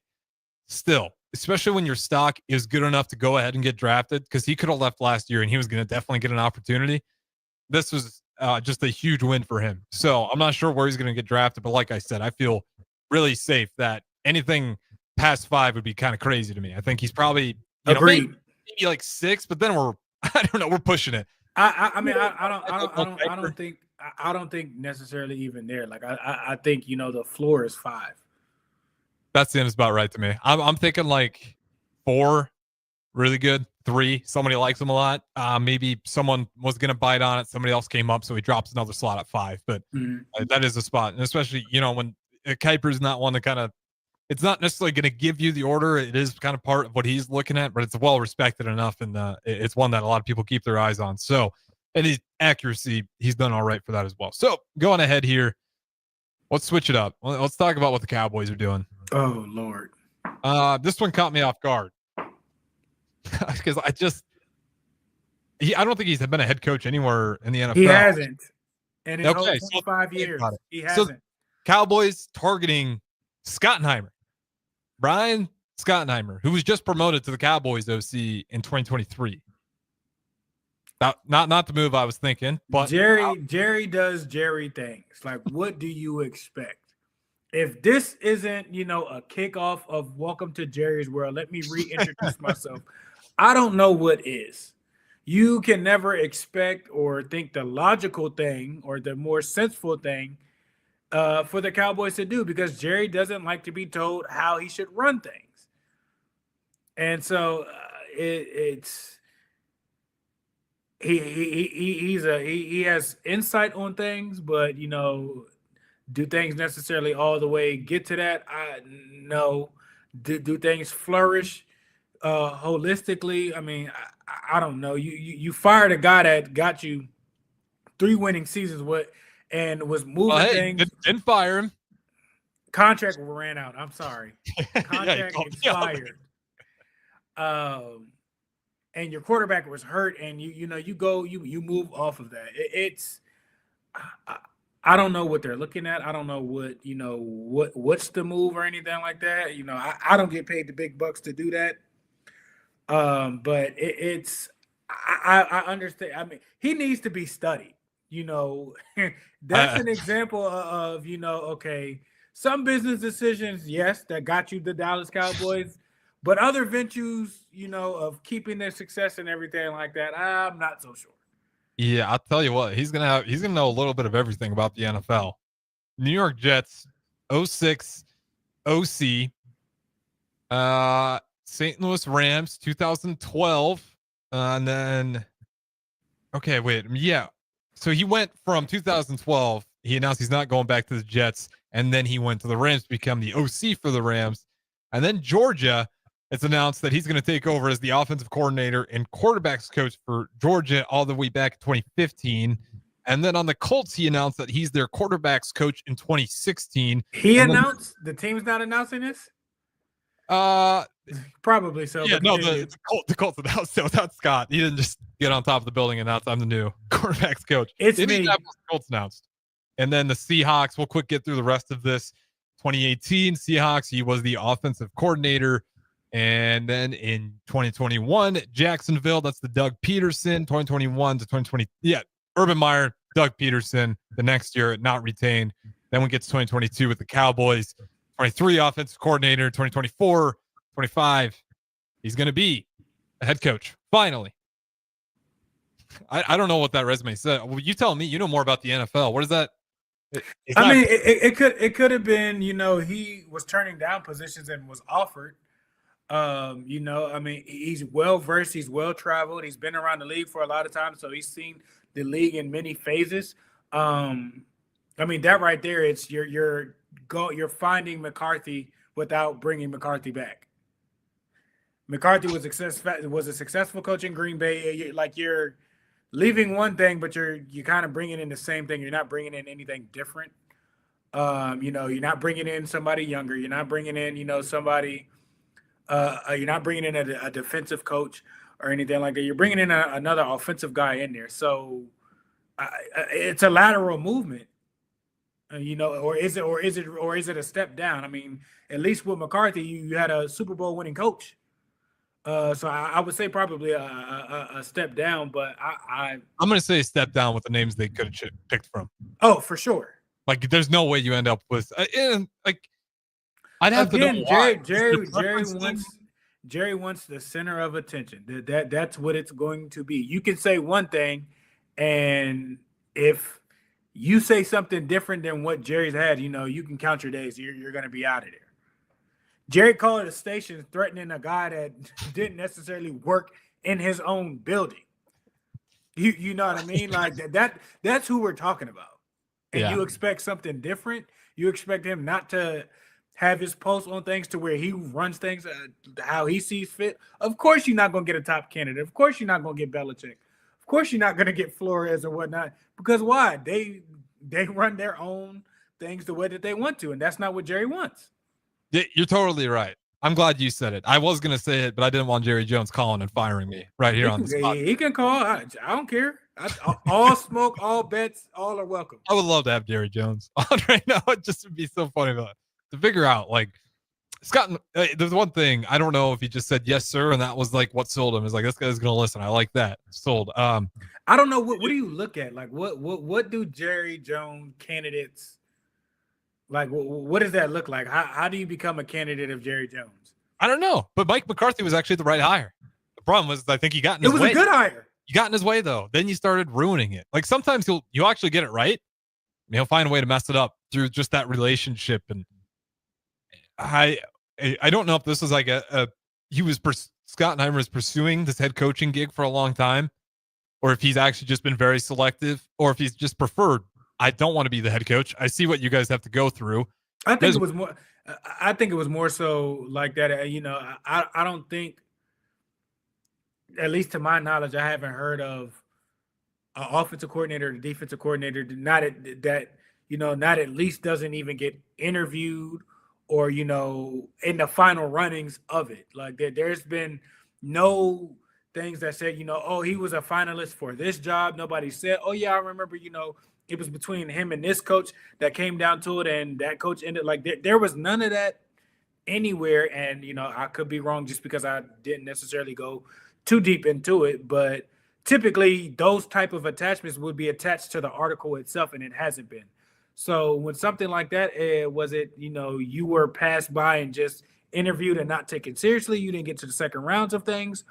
Speaker 10: still. Especially when your stock is good enough to go ahead and get drafted, because he could have left last year and he was going to definitely get an opportunity. This was just a huge win for him. So I'm not sure where he's going to get drafted, but like I said, I feel really safe that anything past 5 would be kind of crazy to me. I think he's probably maybe like 6, but then we're pushing it.
Speaker 11: I don't think necessarily even there. Like I think the floor is 5.
Speaker 10: That seems about right to me. I'm thinking like 4, really good. 3, somebody likes him a lot. Maybe someone was going to bite on it. Somebody else came up, so he drops another slot at 5. But that is a spot. And especially, when Kuiper's not one to kind of, it's not necessarily going to give you the order. It is kind of part of what he's looking at, but it's well respected enough. And it's one that a lot of people keep their eyes on. So, and his accuracy, he's done all right for that as well. So going ahead here, let's switch it up. Let's talk about what the Cowboys are doing.
Speaker 11: Oh, Lord.
Speaker 10: This one caught me off guard because I don't think he's been a head coach anywhere in the NFL.
Speaker 11: He hasn't. And in
Speaker 10: Okay,
Speaker 11: whole 25 years, he
Speaker 10: So
Speaker 11: hasn't.
Speaker 10: Cowboys targeting Schottenheimer, Brian Schottenheimer, who was just promoted to the Cowboys OC in 2023. Not the move I was thinking, but
Speaker 11: Jerry does Jerry things. Like, what do you expect? If this isn't, a kickoff of Welcome to Jerry's World, let me reintroduce myself. I don't know what is. You can never expect or think the logical thing or the more sensible thing for the Cowboys to do, because Jerry doesn't like to be told how he should run things. And so he has insight on things, but do things necessarily all the way get to that? No. Do things flourish holistically? I mean, I don't know. You fired a guy that got you 3 winning seasons and was moving things.
Speaker 10: Didn't fire him.
Speaker 11: Contract ran out. I'm sorry. Contract expired. And your quarterback was hurt, and you move off of that. I don't know what they're looking at. I don't know what's the move or anything like that. I don't get paid the big bucks to do that. But I understand. I mean, he needs to be studied. That's an example of okay, some business decisions, yes, that got you the Dallas Cowboys. But other venues, of keeping their success and everything like that, I'm not so sure.
Speaker 10: Yeah, I'll tell you what, he's gonna know a little bit of everything about the NFL. New York Jets, 06 OC, St. Louis Rams, 2012, and then so he went from 2012. He announced he's not going back to the Jets, and then he went to the Rams to become the OC for the Rams, and then Georgia. It's announced that he's going to take over as the offensive coordinator and quarterbacks coach for Georgia all the way back in 2015. And then on the Colts, he announced that he's their quarterbacks coach in 2016.
Speaker 11: The team's not announcing this? Probably so.
Speaker 10: Yeah, no, the Colts announced it without Scott. He didn't just get on top of the building and announce I'm the new quarterbacks coach.
Speaker 11: It's me.
Speaker 10: Colts announced. And then the Seahawks, we'll quick get through the rest of this. 2018 Seahawks, he was the offensive coordinator. And then in 2021, Jacksonville, that's the Doug Peterson. 2021 to 2020, Urban Meyer, Doug Peterson. The next year, not retained. Then we get to 2022 with the Cowboys. 23 offensive coordinator. 2024, 25. He's going to be a head coach finally. I don't know what that resume said. Well, you tell me. You know more about the NFL. What is that?
Speaker 11: It could have been. He was turning down positions and was offered. He's well versed, he's well traveled, he's been around the league for a lot of time, so he's seen the league in many phases. That right there, it's you're finding McCarthy without bringing McCarthy back. McCarthy was a successful coach in Green Bay. You're leaving one thing, but you're kind of bringing in the same thing. You're not bringing in anything different. You're not bringing in somebody younger. You're not bringing in somebody. You're not bringing in a defensive coach or anything like that. You're bringing in another offensive guy in there. So it's a lateral movement, or is it a step down? I mean, at least with McCarthy, you had a Super Bowl winning coach. So I would say probably a step down, but I'm
Speaker 10: going to say a step down with the names they could have picked from.
Speaker 11: Oh, for sure.
Speaker 10: Like, there's no way you end up with I'd have to know why.
Speaker 11: Jerry wants the center of attention. That's what it's going to be. You can say one thing, and if you say something different than what Jerry's had, you can count your days. You're going to be out of there. Jerry called a station threatening a guy that didn't necessarily work in his own building. You know what I mean? Like that's who we're talking about. And you expect something different. You expect him not to have his pulse on things to where he runs things how he sees fit. Of course, you're not going to get a top candidate. Of course, you're not going to get Belichick. Of course, you're not going to get Flores or whatnot. Because why? They run their own things the way that they want to, and that's not what Jerry wants.
Speaker 10: You're totally right. I'm glad you said it. I was going to say it, but I didn't want Jerry Jones calling and firing me right here on the spot.
Speaker 11: He can call. I don't care. All smoke, all bets, all are welcome.
Speaker 10: I would love to have Jerry Jones on right now. It just would be so funny to figure out, like, Scott, there's one thing. I don't know if he just said yes, sir, and that was like what sold him. Is like, this guy's going to listen. I like that. Sold.
Speaker 11: I don't know. What do you look at? Like, what do Jerry Jones candidates, like, what does that look like? How do you become a candidate of Jerry Jones?
Speaker 10: I don't know. But Mike McCarthy was actually the right hire. The problem was, I think he got in his way.
Speaker 11: It was a good hire.
Speaker 10: You got in his way, though. Then you started ruining it. Like, sometimes you'll actually get it right. He'll find a way to mess it up through just that relationship. And I don't know if this is like Scott Heimer is pursuing this head coaching gig for a long time, or if he's actually just been very selective, or if he's just preferred, I don't want to be the head coach. I see what you guys have to go through.
Speaker 11: I think it was more so like that. I don't think, at least to my knowledge, I haven't heard of an offensive coordinator or defensive coordinator not at least doesn't even get interviewed or, in the final runnings of it. Like there's been no things that said, oh, he was a finalist for this job. Nobody said, oh yeah, I remember, it was between him and this coach that came down to it, and that coach ended. Like there was none of that anywhere. And I could be wrong just because I didn't necessarily go too deep into it, but typically those type of attachments would be attached to the article itself, and it hasn't been. So when something like that, was it, you were passed by and just interviewed and not taken seriously, you didn't get to the second rounds of things,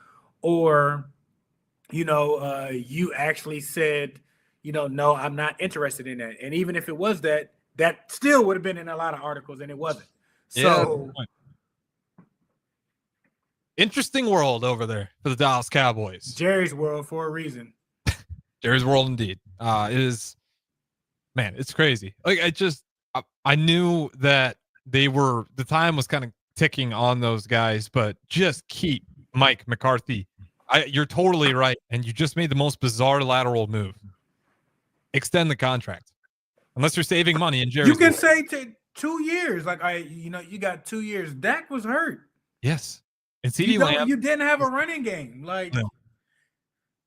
Speaker 11: or, you actually said, no, I'm not interested in that. And even if it was that still would have been in a lot of articles, and it wasn't. So
Speaker 10: interesting world over there for the Dallas Cowboys.
Speaker 11: Jerry's world for a reason.
Speaker 10: Jerry's world indeed. It is, man, it's crazy. Like I knew that the time was kind of ticking on those guys, but just keep Mike McCarthy. You're totally right. And you just made the most bizarre lateral move. Extend the contract. Unless you're saving money in Jerry's.
Speaker 11: You can say 2 years. Like you got 2 years. Dak was hurt.
Speaker 10: Yes. And CeeDee Lamb,
Speaker 11: you didn't have a running game. Like
Speaker 10: no.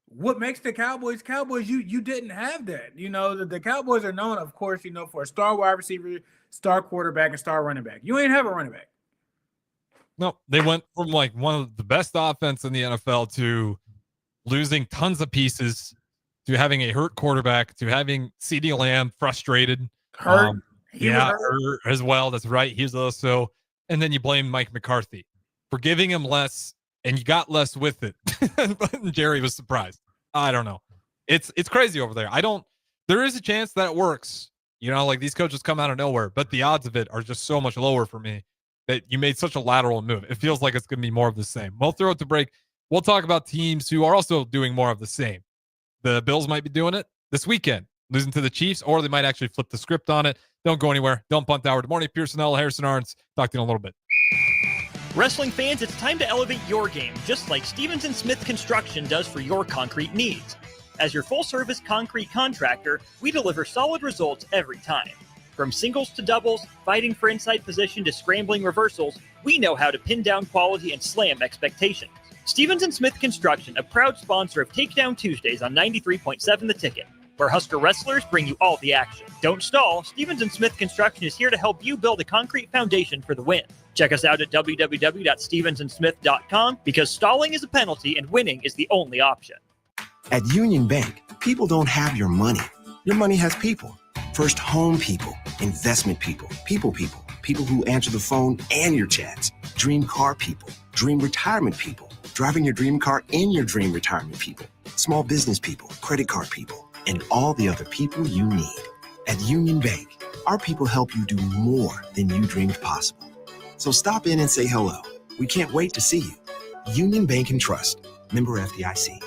Speaker 11: What makes the Cowboys? You didn't have that. The Cowboys are known, of course, for a star wide receiver, star quarterback, and star running back. You ain't have a running back.
Speaker 10: No, they went from like one of the best offense in the NFL to losing tons of pieces, to having a hurt quarterback, to having CeeDee Lamb frustrated.
Speaker 11: Hurt.
Speaker 10: Hurt as well. That's right. He's also, and then you blame Mike McCarthy for giving him less, and you got less with it. But Jerry was surprised. I don't know. It's crazy over there. There is a chance that it works. Like these coaches come out of nowhere, but the odds of it are just so much lower for me that you made such a lateral move. It feels like it's going to be more of the same. We'll throw it to break. We'll talk about teams who are also doing more of the same. The Bills might be doing it this weekend, losing to the Chiefs, or they might actually flip the script on it. Don't go anywhere. Don't punt hour. Good morning, Pierson-El, Harrison Arns. Talk to you in a little bit.
Speaker 21: Wrestling fans, it's time to elevate your game, just like Stevens & Smith Construction does for your concrete needs. As your full-service concrete contractor, we deliver solid results every time. From singles to doubles, fighting for inside position to scrambling reversals, we know how to pin down quality and slam expectations. Stevens & Smith Construction, a proud sponsor of Takedown Tuesdays on 93.7 The Ticket, where Husker wrestlers bring you all the action. Don't stall. Stevens & Smith Construction is here to help you build a concrete foundation for the win. Check us out at www.stevensandsmith.com, because stalling is a penalty and winning is the only option.
Speaker 6: At Union Bank, people don't have your money. Your money has people. First home people, investment people who answer the phone and your chats, dream car people, dream retirement people, driving your dream car in your dream retirement people, small business people, credit card people, and all the other people you need. At Union Bank, our people help you do more than you dreamed possible. So stop in and say hello. We can't wait to see you. Union Bank and Trust. Member FDIC.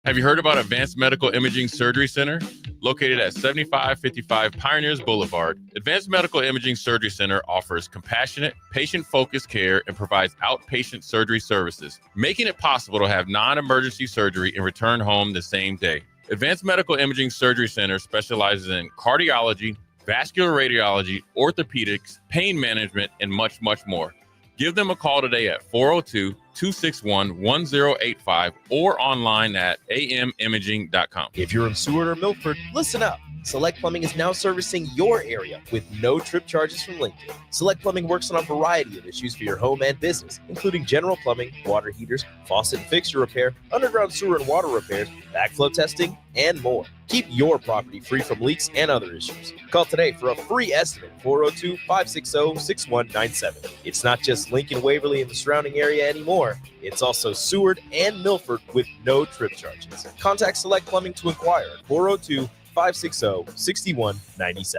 Speaker 22: Have you heard about Advanced Medical Imaging Surgery Center? Located at 7555 Pioneers Boulevard, Advanced Medical Imaging Surgery Center offers compassionate, patient-focused care and provides outpatient surgery services, making it possible to have non-emergency surgery and return home the same day. Advanced Medical Imaging Surgery Center specializes in cardiology, vascular radiology, orthopedics, pain management, and much, much more. Give them a call today at 402-261-1085 or online at amimaging.com.
Speaker 1: If you're in Seward or Milford, listen up. Select Plumbing is now servicing your area with no trip charges from Lincoln. Select Plumbing works on a variety of issues for your home and business, including general plumbing, water heaters, faucet and fixture repair, underground sewer and water repairs, backflow testing, and more. Keep your property free from leaks and other issues. Call today for a free estimate, 402-560-6197. It's not just Lincoln, Waverly, and the surrounding area anymore. It's also Seward and Milford with no trip charges. Contact Select Plumbing to inquire at 402-560-6197.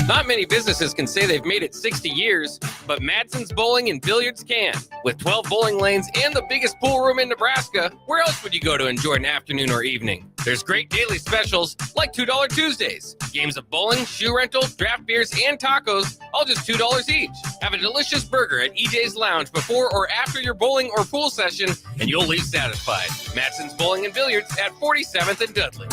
Speaker 2: Not many businesses can say they've made it 60 years, but Madsen's Bowling and Billiards can. With 12 bowling lanes and the biggest pool room in Nebraska, where else would you go to enjoy an afternoon or evening? There's great daily specials like $2 Tuesdays. Games of bowling, shoe rental, draft beers, and tacos, all just $2 each. Have a delicious burger at EJ's Lounge before or after your bowling or pool session, and you'll leave satisfied. Madsen's Bowling and Billiards at 47th and Dudley.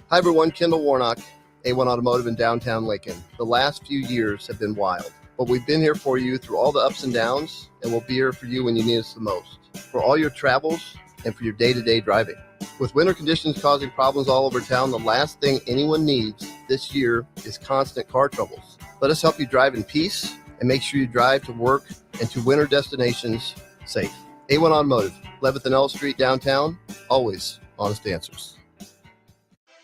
Speaker 3: Hi everyone, Kendall Warnock, A1 Automotive in downtown Lincoln. The last few years have been wild, but we've been here for you through all the ups and downs, and we'll be here for you when you need us the most, for all your travels and for your day-to-day driving. With winter conditions causing problems all over town, the last thing anyone needs this year is constant car troubles. Let us help you drive in peace and make sure you drive to work and to winter destinations safe. A1 Automotive, 11th and L Street downtown, always honest answers.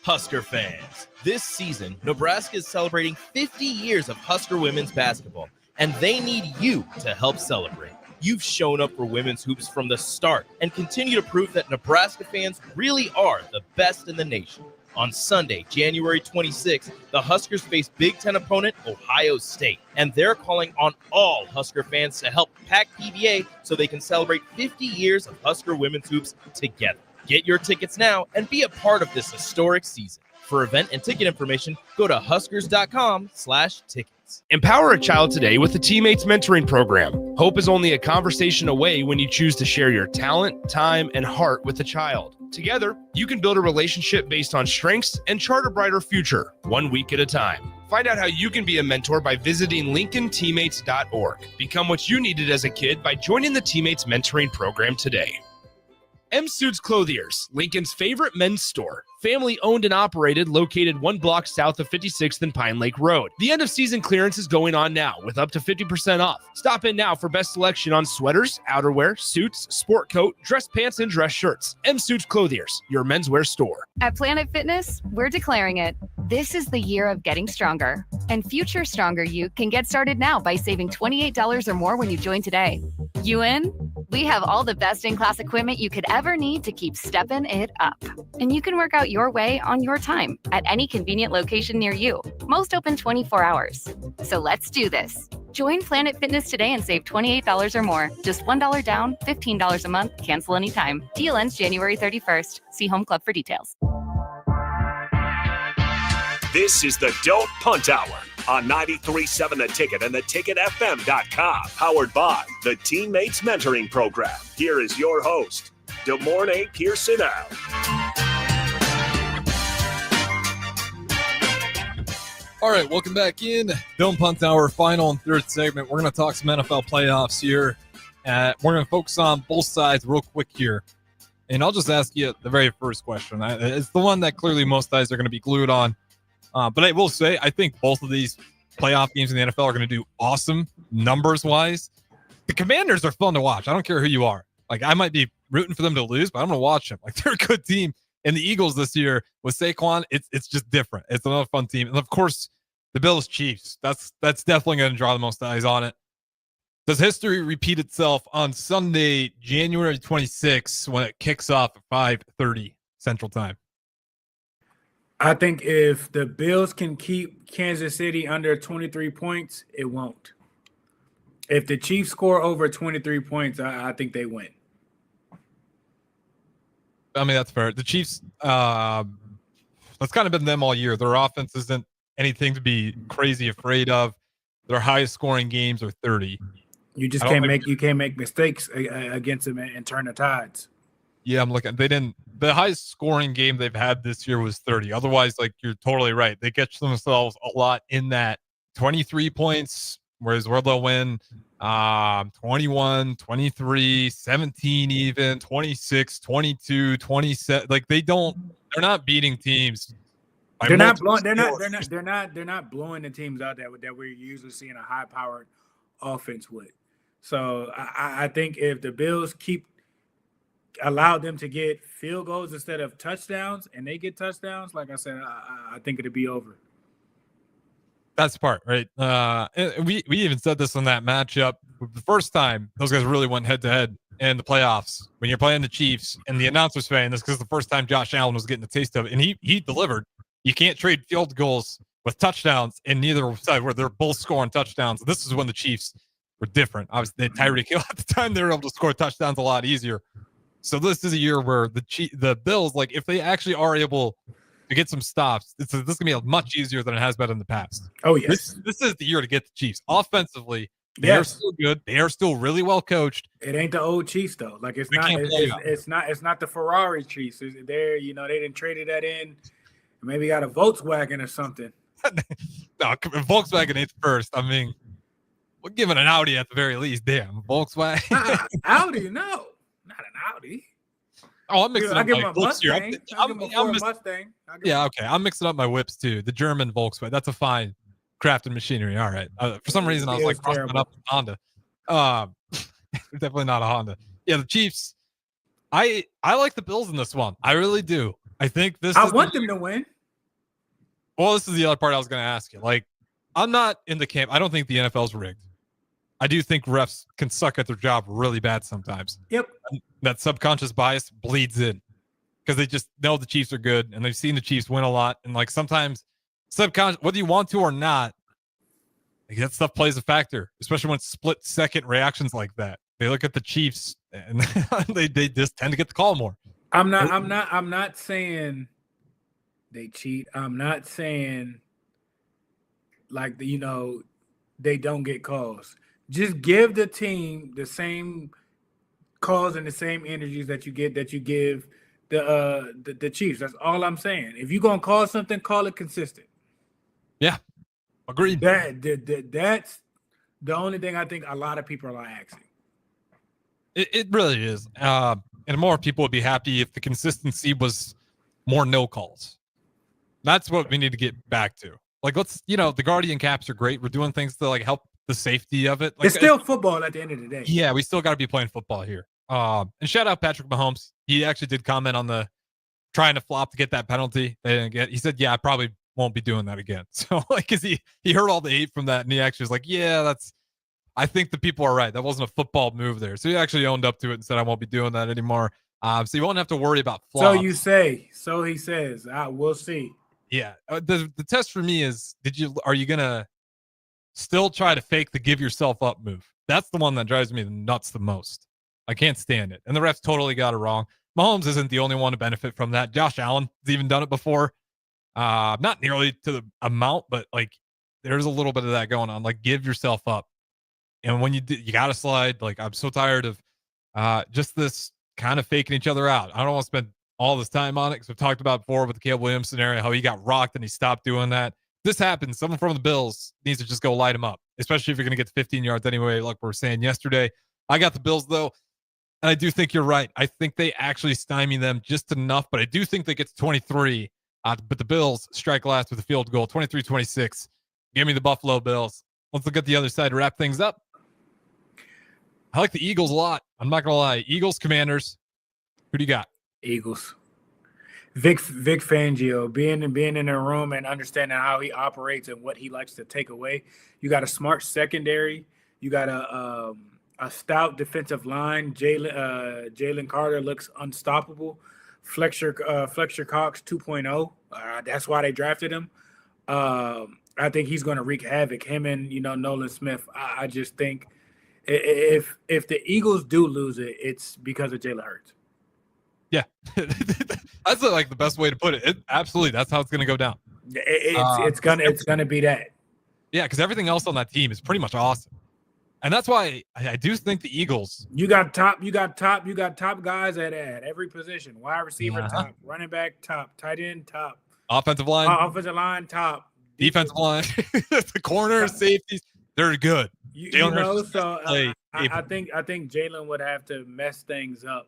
Speaker 1: Husker fans, this season, Nebraska is celebrating 50 years of Husker women's basketball, and they need you to help celebrate. You've shown up for women's hoops from the start and continue to prove that Nebraska fans really are the best in the nation. On Sunday, January 26th, the Huskers face Big Ten opponent Ohio State, and they're calling on all Husker fans to help pack PBA so they can celebrate 50 years of Husker women's hoops together. Get your tickets now and be a part of this historic season. For event and ticket information, go to huskers.com/tickets.
Speaker 12: Empower a child today with the Teammates Mentoring Program. Hope is only a conversation away when you choose to share your talent, time, and heart with the child. Together, you can build a relationship based on strengths and chart a brighter future, 1 week at a time. Find out how you can be a mentor by visiting LincolnTeammates.org. Become what you needed as a kid by joining the Teammates Mentoring Program today. M Suits Clothiers, Lincoln's favorite men's store. Family owned and operated, located 1 block south of 56th and Pine Lake Road. The end of season clearance is going on now with up to 50% off. Stop in now for best selection on sweaters, outerwear, suits, sport coat, dress pants, and dress shirts. M Suits Clothiers, your menswear store.
Speaker 16: At Planet Fitness, we're declaring it. This is the year of getting stronger. And future stronger you can get started now by saving $28 or more when you join today. You in? We have all the best in-class equipment you could ever need to keep stepping it up. And you can work out your way on your time at any convenient location near you. Most open 24 hours. So let's do this. Join Planet Fitness today and save $28 or more. Just $1 down, $15 a month. Cancel anytime. Deal ends January 31st. See Home Club for details.
Speaker 7: This is the Don't Punt Hour on 93.7 The Ticket and theticketfm.com. Powered by the Teammates Mentoring Program. Here is your host, DeMornay Pierson-El.
Speaker 10: All right, welcome back in. Don't Punt Hour, final and third segment. We're going to talk some NFL playoffs here. We're going to focus on both sides real quick here. And I'll just ask you the very first question. It's the one that clearly most guys are going to be glued on. But I will say, I think both of these playoff games in the NFL are going to do awesome numbers-wise. The Commanders are fun to watch. I don't care who you are. Like, I might be rooting for them to lose, but I'm going to watch them. Like, they're a good team. And the Eagles this year with Saquon, it's just different. It's another fun team. And, of course, the Bills-Chiefs. That's definitely going to draw the most eyes on it. Does history repeat itself on Sunday, January 26th, when it kicks off at 5:30 Central Time?
Speaker 11: I think if the Bills can keep Kansas City under 23 points, it won't. If the Chiefs score over 23 points, I think they win.
Speaker 10: I mean, that's fair. The Chiefs, that's kind of been them all year. Their offense isn't anything to be crazy afraid of. Their highest scoring games are 30.
Speaker 11: You just can't make mistakes against them and turn the tides.
Speaker 10: Yeah, I'm looking. They didn't the highest scoring game they've had this year was 30. Otherwise, like you're totally right. They catch themselves a lot in that 23 points, whereas where they'll win 21, 23, 17 even, 26, 22, 27. Like they're not beating teams.
Speaker 11: They're not blowing the teams out that we're usually seeing a high powered offense with. So I think if the Bills allow them to get field goals instead of touchdowns, and they get touchdowns, like I said, I think it'll be over.
Speaker 10: That's the part, right? We even said this on that matchup. The first time those guys really went head to head in the playoffs when you're playing the Chiefs, and the announcers saying this because the first time Josh Allen was getting a taste of it, and he delivered. You can't trade field goals with touchdowns, and neither side where they're both scoring touchdowns. This is when the Chiefs were different. Obviously, Tyreek Hill at the time, they were able to score touchdowns a lot easier. So this is a year where the Bills, like if they actually are able to get some stops, this is going to be much easier than it has been in the past.
Speaker 11: Oh, yes.
Speaker 10: This is the year to get the Chiefs. Offensively, they are still good. They are still really well coached.
Speaker 11: It ain't the old Chiefs though. Like it's not the Ferrari Chiefs. They're they didn't traded that in. Maybe got a Volkswagen or something.
Speaker 10: No, Volkswagen ain't first. I mean, we're giving an Audi at the very least. Damn, Volkswagen.
Speaker 11: Audi, no, not an Audi.
Speaker 10: Oh, I'm mixing up my whips here.
Speaker 11: Mustang.
Speaker 10: Yeah, okay. I'm mixing up my whips too. The German Volkswagen. That's a fine crafted machinery. All right. For some reason, I was like crossing it up with Honda. Definitely not a Honda. Yeah, the Chiefs. I like the Bills in this one. I really do. I think I
Speaker 11: want them to win.
Speaker 10: Well, this is the other part I was going to ask you. Like, I'm not in the camp. I don't think the NFL's rigged. I do think refs can suck at their job really bad sometimes.
Speaker 11: Yep.
Speaker 10: And that subconscious bias bleeds in because they just know the Chiefs are good and they've seen the Chiefs win a lot. And like sometimes subconscious, whether you want to or not, like that stuff plays a factor, especially when it's split second reactions like that. They look at the Chiefs and they just tend to get the call more.
Speaker 11: I'm not saying they cheat. I'm not saying like they don't get calls. Just give the team the same calls and the same energies that you give the Chiefs. That's all I'm saying. If you're gonna call something, call it consistent.
Speaker 10: Yeah, agreed.
Speaker 11: That's the only thing I think a lot of people are asking.
Speaker 10: It really is. And more people would be happy if the consistency was more no calls. That's what we need to get back to. Like, the Guardian caps are great. We're doing things to like help the safety of it. Like,
Speaker 11: it's still football at the end of the day.
Speaker 10: Yeah, we still got to be playing football here. And shout out Patrick Mahomes. He actually did comment on the trying to flop to get that penalty. They didn't get. He said, "Yeah, I probably won't be doing that again." So like, cause he heard all the hate from that, and he actually was like, "Yeah, I think the people are right. That wasn't a football move there." So he actually owned up to it and said, "I won't be doing that anymore." So you won't have to worry about flops.
Speaker 11: So you say. So he says. We'll see.
Speaker 10: Yeah. The test for me is: are you gonna still try to fake the give yourself up move? That's the one that drives me nuts the most. I can't stand it. And the refs totally got it wrong. Mahomes isn't the only one to benefit from that. Josh Allen has even done it before. Not nearly to the amount, but like there's a little bit of that going on. Like give yourself up. And when you got to slide. Like I'm so tired of just this kind of faking each other out. I don't want to spend all this time on it because we've talked about before with the Caleb Williams scenario, how he got rocked and he stopped doing that. This happens. Someone from the Bills needs to just go light him up, especially if you're going to get to 15 yards anyway, like we were saying yesterday. I got the Bills, though, and I do think you're right. I think they actually stymie them just enough, but I do think they get to 23. But the Bills strike last with a field goal, 23-26. Give me the Buffalo Bills. Let's look at the other side to wrap things up. I like the Eagles a lot. I'm not going to lie. Eagles, Commanders. Who do you got?
Speaker 11: Eagles. Vic Fangio, being in a room and understanding how he operates and what he likes to take away. You got a smart secondary. You got a stout defensive line. Jalen Carter looks unstoppable. Fletcher Cox 2.0. That's why they drafted him. I think he's going to wreak havoc. Him and Nolan Smith. I just think if the Eagles do lose it, it's because of Jalen Hurts.
Speaker 10: Yeah, that's like the best way to put it. Absolutely, that's how it's going to go down.
Speaker 11: It's gonna be that.
Speaker 10: Yeah, because everything else on that team is pretty much awesome. And that's why I do think the Eagles.
Speaker 11: You got top guys at every position. Wide receiver, top. Running back, top. Tight end, top.
Speaker 10: Offensive line.
Speaker 11: Offensive line, top.
Speaker 10: Defensive line. The corners, safeties, they're good.
Speaker 11: I think Jalen would have to mess things up.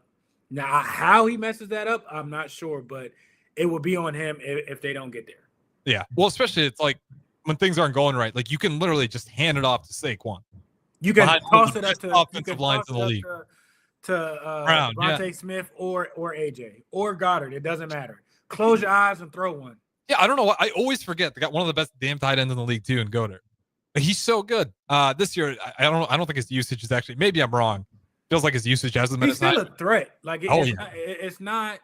Speaker 11: Now, how he messes that up, I'm not sure, but it will be on him if they don't get there.
Speaker 10: Yeah. Well, especially it's like when things aren't going right, like you can literally just hand it off to Saquon.
Speaker 11: You can toss it up to
Speaker 10: offensive lines in the league.
Speaker 11: To
Speaker 10: Brown,
Speaker 11: Devontae Smith or AJ or Goddard. It doesn't matter. Close your eyes and throw one.
Speaker 10: Yeah, I don't know. I always forget they got one of the best damn tight ends in the league too, in Goddard. He's so good. This year, I don't think his usage is actually. Maybe I'm wrong. Feels like his usage hasn't been.
Speaker 11: He's still a threat. Like it's not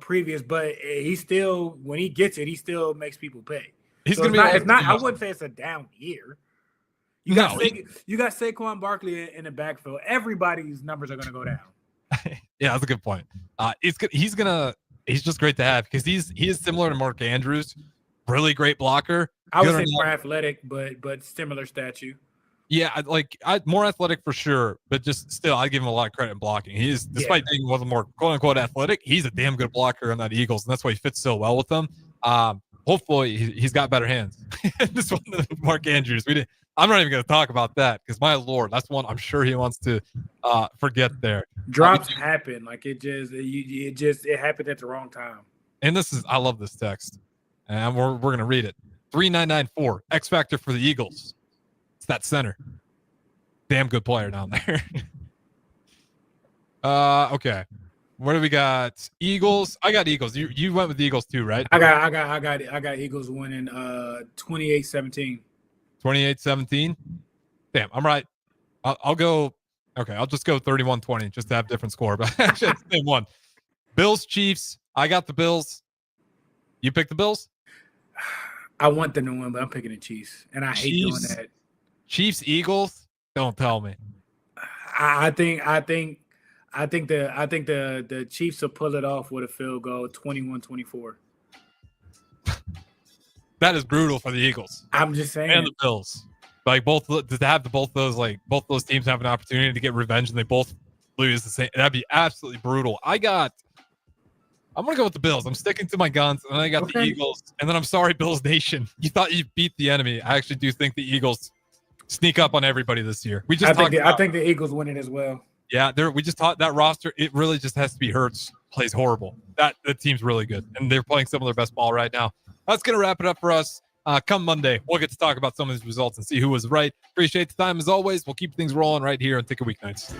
Speaker 11: previous, but he still, when he gets it, he still makes people pay.
Speaker 10: He's
Speaker 11: so
Speaker 10: gonna
Speaker 11: it's not. I wouldn't say it's a down year. You got Saquon Barkley in the backfield. Everybody's numbers are going to go down.
Speaker 10: Yeah, that's a good point. He's just great to have because he is similar to Mark Andrews, really great blocker.
Speaker 11: I would say more athletic, but similar statue.
Speaker 10: Yeah, more athletic for sure, but just still, I give him a lot of credit in blocking. He is, despite being one of the more quote unquote athletic, he's a damn good blocker on that Eagles, and that's why he fits so well with them. Hopefully, he's got better hands. This one, Mark Andrews, I'm not even going to talk about that because my Lord, that's one I'm sure he wants to forget there.
Speaker 11: Drops happen, like it happened at the wrong time.
Speaker 10: And I love this text, and we're going to read it. 3994 X Factor for the Eagles. It's that center. Damn good player down there. Okay. What do we got? Eagles. I got Eagles. You went with the Eagles too, right?
Speaker 11: I got Eagles winning 28-17.
Speaker 10: 28-17. Damn, I'm right. I'll go. Okay, I'll just go 31-20 just to have a different score. But actually, it's the same one. Bills, Chiefs. I got the Bills. You pick the Bills?
Speaker 11: I want them to win, but I'm picking the Chiefs, and I hate doing that.
Speaker 10: Chiefs, Eagles. Don't tell me.
Speaker 11: I think the Chiefs will pull it off with a field goal, 21-24.
Speaker 10: That is brutal for the Eagles.
Speaker 11: I'm just saying.
Speaker 10: And the Bills. Like both those teams have an opportunity to get revenge and they both lose the same. That'd be absolutely brutal. I'm gonna go with the Bills. I'm sticking to my guns, and I got the Eagles. And then I'm sorry, Bills Nation. You thought you beat the enemy. I actually do think the Eagles sneak up on everybody this year.
Speaker 11: I think the Eagles win it as well.
Speaker 10: Yeah, we just taught that roster. It really just has to be Hurts plays horrible. The team's really good, and they're playing some of their best ball right now. That's gonna wrap it up for us. Come Monday, we'll get to talk about some of these results and see who was right. Appreciate the time as always. We'll keep things rolling right here on Ticket Weeknights.